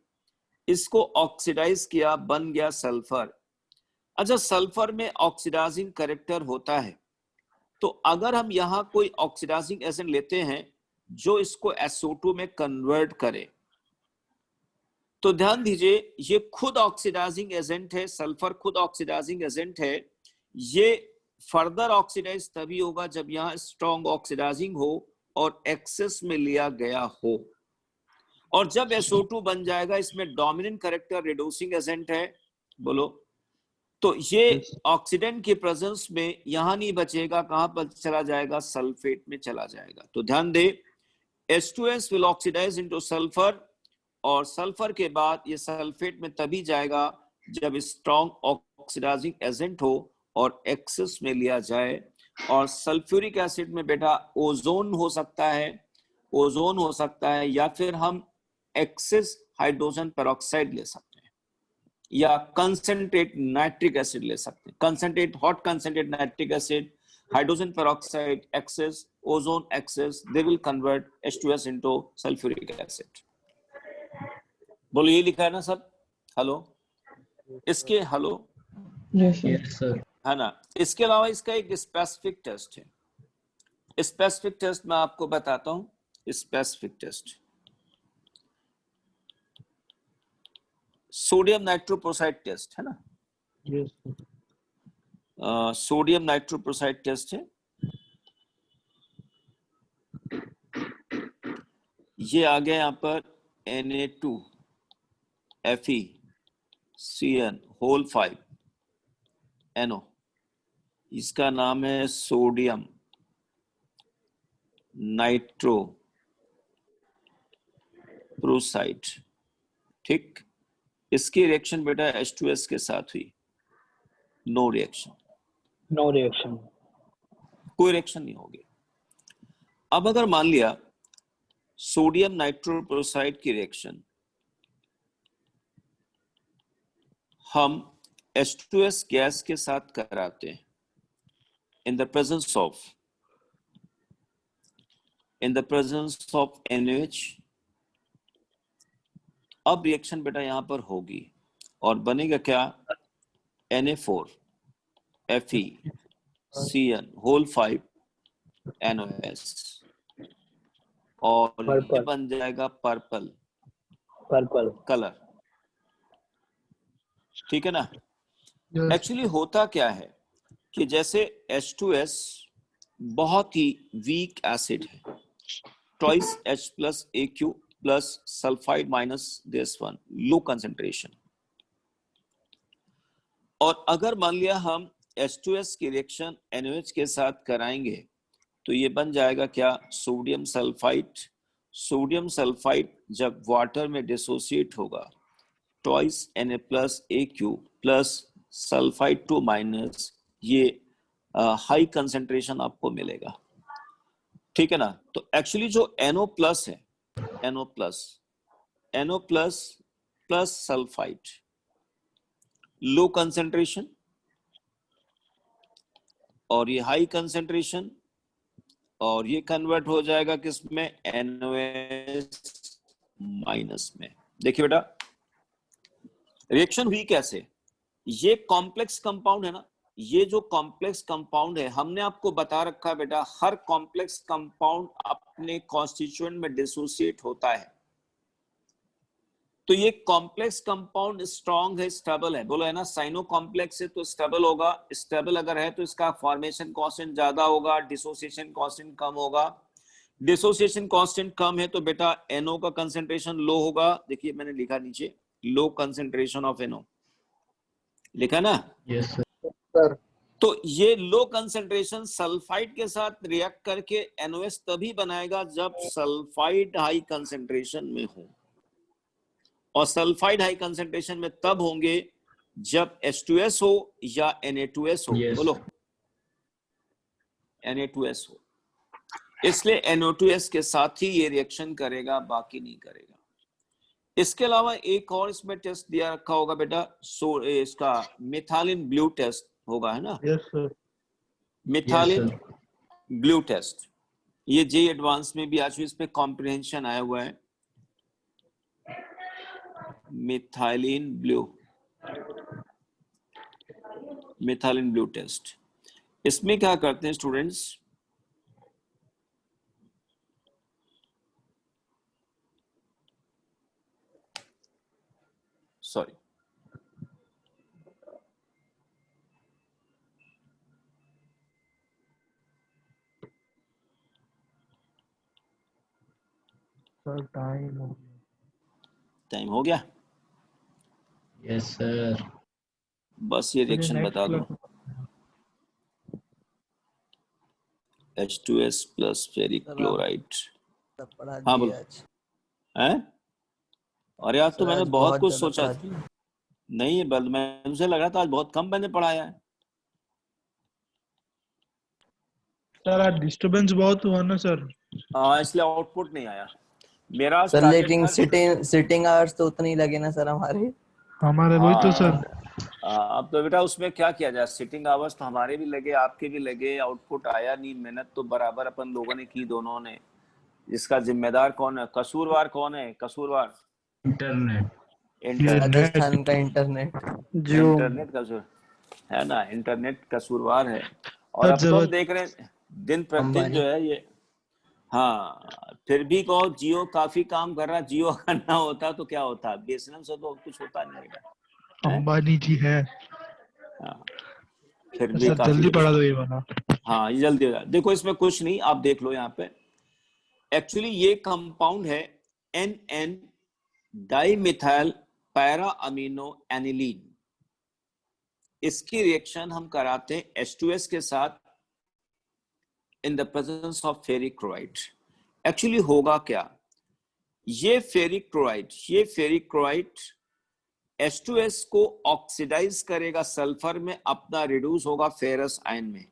इसको ऑक्सीडाइज किया, बन गया सल्फर। अच्छा, सल्फर में ऑक्सीडाइजिंग कैरेक्टर होता है, तो अगर हम यहां कोई ऑक्सीडाइजिंग एजेंट लेते हैं जो इसको SO2 में कन्वर्ट करे, तो ध्यान दीजिए ये खुद ऑक्सीडाइजिंग एजेंट है, सल्फर खुद ऑक्सीडाइजिंग एजेंट है। ये फर्दर ऑक्सीडाइज तभी होगा जब यहां स्ट्रॉन्ग ऑक्सीडाइजिंग हो और एक्सेस में लिया गया हो। और जब SO2 बन जाएगा, इसमें डोमिनेंट कैरेक्टर रिड्यूसिंग एजेंट है, बोलो, तो ये ऑक्सीडेंट की प्रेजेंस में यहां नहीं बचेगा, कहां पर चला जाएगा, सल्फेट में चला जाएगा। तो ध्यान दे, H2S will oxidize into sulphur, और सल्फर के बाद ये सल्फेट में तभी जाएगा जब स्ट्रॉन्ग ऑक्सीडाइजिंग एजेंट हो और एक्सेस में लिया जाए। और सल्फ्यूरिक एसिड में बेटा ओजोन हो सकता है, ओजोन हो सकता है, या फिर हम एक्सेस हाइड्रोजन पेरोक्साइड ले सकते हैं, या कंसंट्रेट नाइट्रिक एसिड ले सकते हैं, concentrate, hot concentrate nitric acid, hydrogen peroxide excess, ozone excess, they will convert H2S into sulphuric acid. बोलो, ये लिखा है ना सब, हेलो, इसके हेलो, यस सर, है ना। इसके अलावा इसका एक स्पेसिफिक टेस्ट है, स्पेसिफिक टेस्ट मैं आपको बताता हूं। Specific test sodium nitroprusside test है ना, सोडियम नाइट्रोप्रोसाइड टेस्ट है। ये आ गया यहाँ पर Na2 FeCN होल 5 NO, इसका नाम है सोडियम नाइट्रोप्रोसाइड। ठीक, इसकी रिएक्शन बेटा H2S के साथ हुई, नो रिएक्शन, नो रिएक्शन, कोई रिएक्शन नहीं होगी। अब अगर मान लिया सोडियम नाइट्रोप्रोसाइड की रिएक्शन हम H2S गैस के साथ कराते हैं in the presence of in the presence of NaOH। अब रिएक्शन बेटा यहां पर होगी और बनेगा क्या, Na4 FeCN होल 5 NOS और ये पर्पल बन जाएगा पर्पल पर्पल कलर। ठीक है ना। Yes. एक्चुअली होता क्या है कि जैसे H2S बहुत ही वीक एसिड है, twice H plus AQ plus sulphide minus this one, low concentration. और अगर मान लिया हम H2S की रिएक्शन NaOH के साथ कराएंगे तो ये बन जाएगा क्या, सोडियम सल्फाइड। सोडियम सल्फाइड जब वाटर में डिसोसिएट होगा, twice Na plus AQ plus sulphide 2 minus, ये हाई कंसेंट्रेशन आपको मिलेगा। ठीक है ना। तो एक्चुअली जो NO प्लस है, NO plus plus sulphide, low concentration, और ये हाई कंसेंट्रेशन, और ये कन्वर्ट हो जाएगा किसमें, NOS माइनस में। देखिए बेटा रिएक्शन हुई कैसे, ये कॉम्प्लेक्स कंपाउंड है ना, ये जो कॉम्प्लेक्स कंपाउंड है हमने आपको बता रखा है बेटा, हर कॉम्प्लेक्स कंपाउंड अपने कॉन्स्टिट्यूएंट में डिसोसिएट होता है। तो ये कॉम्प्लेक्स कंपाउंड स्ट्रॉन्ग है, स्टेबल है, बोलो है ना, साइनो कॉम्प्लेक्स है तो स्टेबल होगा। स्टेबल अगर है तो इसका फॉर्मेशन कांस्टेंट ज्यादा होगा, डिसोसिएशन कांस्टेंट कम होगा। डिसोसिएशन कांस्टेंट कम है तो बेटा NO का कंसेंट्रेशन लो होगा। देखिए मैंने लिखा नीचे, लो कंसेंट्रेशन ऑफ NO लिखा ना। Yes sir. तो ये लो कंसेंट्रेशन सल्फाइड के साथ रिएक्ट करके NOS तभी बनाएगा जब सल्फाइड हाई कंसेंट्रेशन में हो, और सल्फाइड हाई कंसेंट्रेशन में तब होंगे जब H2S हो या Na2S हो। Yes. बोलो Na2S हो, इसलिए NO2S के साथ ही ये रिएक्शन करेगा, बाकी नहीं करेगा। इसके अलावा एक और इसमें टेस्ट दिया रखा होगा बेटा, इसका मिथाइलिन ब्लू टेस्ट होगा, है ना। Yes, sir. Methylene Yes, blue test, ये JEE एडवांस में भी आज इस पे कॉम्प्रिहेंशन आया हुआ है। मिथाइलिन ब्लू टेस्ट, इसमें क्या करते हैं students, sorry Sir, time. Time हो गया। Yes sir. बस ये रिएक्शन बता दो, H2S प्लस फेरिक क्लोराइड। हाँ बोलो। हैं? अरे आज तो मैंने बहुत कुछ सोचा था। नहीं बल मुझे लगा था आज बहुत कम मैंने पढ़ाया है। सर आज डिस्टरबेंस बहुत हुआ ना सर। हाँ इसलिए आउटपुट नहीं आया मेरा। सर लेकिन सिटिंग आवर्स तो उतने ही लगे ना सर हमारे वही तो सर। अब तो बेटा उसमें क्या किया जाए, सिटिंग आवर्स तो हमारे भी लगे, आपके भी लगे, आउटपुट आया नहीं। मेहनत तो बराबर अपन लोगों ने की, दोनों ने। इसका जिम्मेदार कौन है, कसूरवार कौन है, कसूरवार राजस्थान का इंटरनेट कसूर है ना, इंटरनेट कसूरवार है। और अब तो हम देख रहे हैं दिन प्रतिदिन जो है ये। हाँ फिर भी कहो जियो काफी काम कर रहा, जियो अगर ना होता तो क्या होता, BSNL से तो कुछ होता नहीं बेटा। अंबानी जी है। हाँ फिर भी सर जल्दी पढ़ा दो ये वाला। हाँ ये जल्दी हो जाए। देखो इसमें कुछ नहीं, आप देख लो यहाँ पे। एक्चुअली ये कंपाउंड है NN dimethyl para amino aniline. इसकी रिएक्शन हम कराते हैं H2S के साथ in the presence of ferric chloride. Actually होगा क्या, ये फेरिक क्लोराइड H2S को ऑक्सीडाइज करेगा सल्फर में, अपना रिड्यूस होगा फेरस आयन में,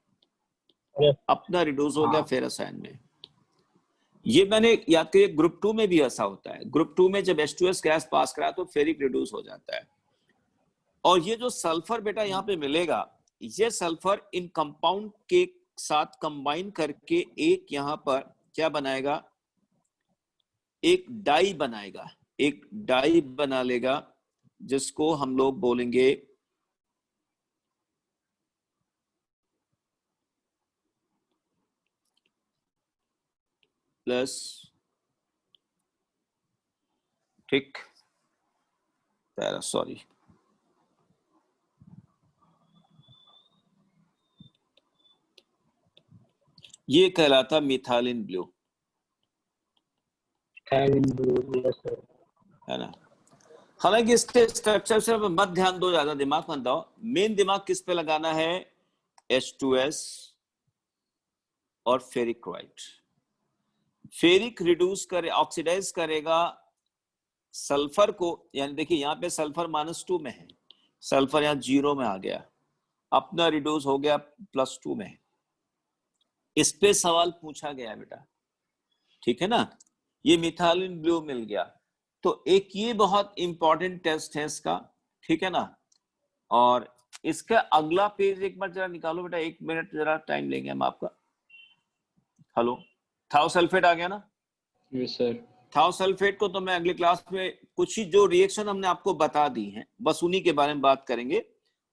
अपना रिड्यूस हो गया फेरस आयन में। ये मैंने याद किया, ग्रुप 2 में भी ऐसा होता है। ग्रुप 2 में जब H2S गैस पास करा तो फेरिक रिड्यूस हो जाता है। और ये जो सल्फर बेटा यहाँ पे मिलेगा, ये सल्फर इन कंपाउंड के साथ कंबाइन करके एक यहाँ पर क्या बनाएगा, एक डाई बनाएगा, एक डाई बना लेगा जिसको हम लोग बोलेंगे प्लस, ठीक, पैरा, सॉरी, ये कहलाता मिथाइलिन ब्लू, है ना। हालांकि इसके स्ट्रक्चर से मत ध्यान दो, ज्यादा दिमाग मत दो, मेन दिमाग किस पे लगाना है, H2S और फेरिक क्लोराइड। फेरिक रिड्यूस करे, ऑक्सीडाइज करेगा सल्फर को, यानी देखिए यहाँ पे सल्फर -2 में है, सल्फर यहाँ 0 में आ गया, अपना रिड्यूस हो गया +2 में। इस पे सवाल पूछा गया बेटा, ठीक है ना, ये मिथाइलिन ब्लू मिल गया। तो एक ये बहुत इंपॉर्टेंट टेस्ट है इसका, ठीक है ना। और इसका अगला पेज एक बार जरा निकालो बेटा, 1 मिनट जरा टाइम लेंगे हम आपका। हेलो, थाओसल्फेट आ गया ना? Yes sir. थाओसल्फेट को तो मैं अगली क्लास में कुछ ही जो रिएक्शन हमने आपको बता दी हैं बस उन्हीं के बारे में बात करेंगे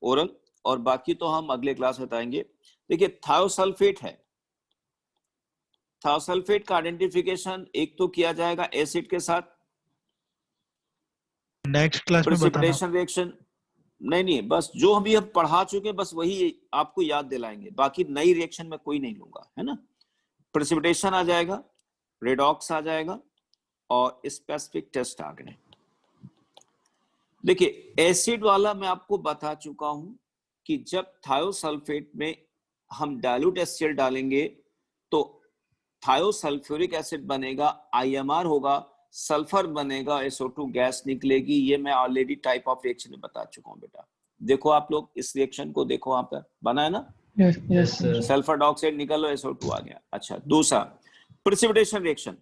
ओरल, और बाकी तो हम अगले क्लास बताएंगे। देखिए थायोसल्फेट है, थायोसल्फेट का आइडेंटिफिकेशन एक तो किया जाएगा एसिड के साथ, नेक्स्ट क्लास में बताना। प्रेसिपिटेशन रिएक्शन नहीं, बस जो हम भी पढ़ा चुके बस वही आपको याद दिलाएंगे, बाकी नई रिएक्शन में कोई नहीं लूंगा, है ना। प्रेसिपिटेशन आ जाएगा, रेडॉक्स आ जाएगा और स्पेसिफिक टेस्ट आ गए। देखिए एसिड वाला मैं आपको बता चुका हूं कि जब थायोसल्फेट में हम डाइल्यूट एसिड डालेंगे तो थायोसल्फ्यूरिक एसिड बनेगा, IMR होगा, सल्फर बनेगा, SO2 गैस निकलेगी। ये मैं ऑलरेडी टाइप ऑफ रिएक्शन में बता चुका हूं बेटा। देखो आप लोग इस रिएक्शन को देखो, वहां पर बना है ना, यस सर। सल्फर डाइऑक्साइड निकल लो, SO2 आ गया। अच्छा, दूसरा प्रेसिपिटेशन रिएक्शन।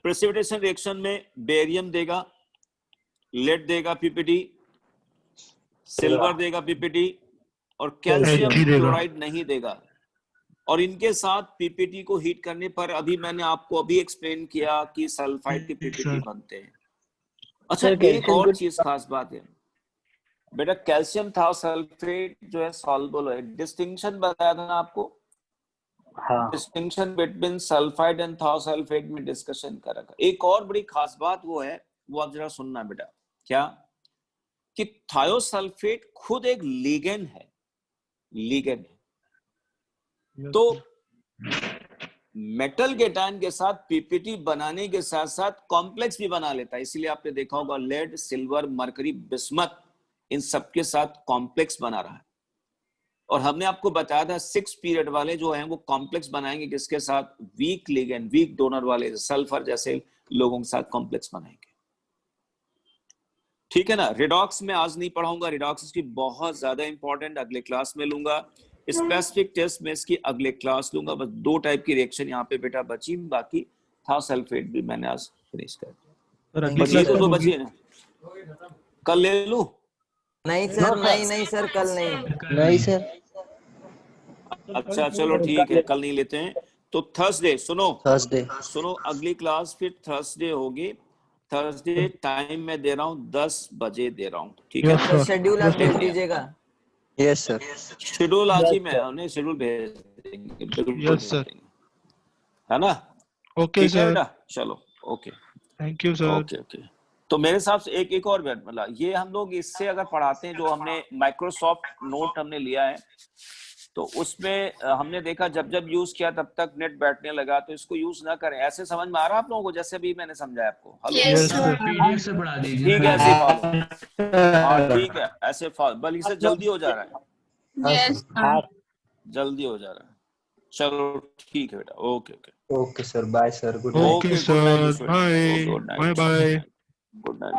प्रेसिपिटेशन रिएक्शन में बेरियम देगा, लेड देगा PPT, सिल्वर देगा PPT, और कैल्शियम क्लोराइड नहीं देगा। और इनके साथ PPT को हीट करने पर अभी मैंने आपको अभी एक्सप्लेन किया कि सल्फाइड के PPT बनते हैं। अच्छा, एक और चीज खास बात है बेटा, कैल्शियम थायोसल्फेट जो है सॉल्युबल है। डिस्टिंक्शन बताया था ना आपको, हाँ। Distinction between sulphide and thiosulphate में डिस्कशन करा था। एक और बड़ी खास बात वो है, वो आप जरा सुनना बेटा, क्या कि थायोसल्फेट खुद एक लिगेंड है, लिगेंड है। तो मेटल केटायन के साथ PPT बनाने के साथ साथ कॉम्प्लेक्स भी बना लेता है। इसलिए आपने देखा होगा लेड, सिल्वर, मरकरी, बिस्मथ, इन सबके साथ कॉम्प्लेक्स बना रहा है। और हमने आपको बताया था 6 पीरियड वाले जो हैं वो कॉम्प्लेक्स बनाएंगे किसके साथ, वीक लिगेंड, वीक डोनर वाले सल्फर जैसे लोगों के साथ कॉम्प्लेक्स बनाएंगे, ठीक है ना। रिडॉक्स में आज नहीं पढ़ाऊंगा, रिडॉक्स इसकी बहुत ज्यादा इंपॉर्टेंट, अगले क्लास में लूंगा। स्पेसिफिक टेस्ट में इसकी अगले क्लास लूंगा। बस 2 टाइप की रिएक्शन यहाँ पे बेटा बची, बाकी थायोसल्फेट भी मैंने आज फिनिश कर दिया। बस ये तो बची है ना, कल ले लूं? नहीं सर, नहीं सर, कल नहीं सर। अच्छा चलो ठीक है, कल नहीं लेते हैं। तो थर्सडे सुनो, अगली क्लास फिर थर्सडे होगी। थर्सडे टाइम में दे रहा हूँ 10 बजे दे रहा हूँ, ठीक है। शेड्यूल आप भेज दीजिएगा। Yes sir. शेड्यूल आज ही मैं उन्हें शेड्यूल भेज देंगे, बिल्कुल यस सर, है ना। ओके सर, चलो okay, thank you sir. Okay. तो मेरे हिसाब से एक और बात, मतलब ये हम लोग इससे अगर पढ़ाते हैं, जो हमने माइक्रोसॉफ्ट नोट हमने लिया है तो उसमें हमने देखा जब जब यूज किया तब तक नेट बैठने लगा, तो इसको यूज ना करें। ऐसे समझ में आ रहा है आप लोगों को, जैसे भी मैंने समझाया आपको? PDF से पढ़ा दीजिए। ठीक है, ऐसे फॉलो, हाँ ठीक है, ऐसे फॉलो, बल्कि से जल्दी हो जा रहा है, जल्दी हो जा रहा है। चलो ठीक है बेटा, okay okay sir, bye sir, good okay sir, bye bye. Good night.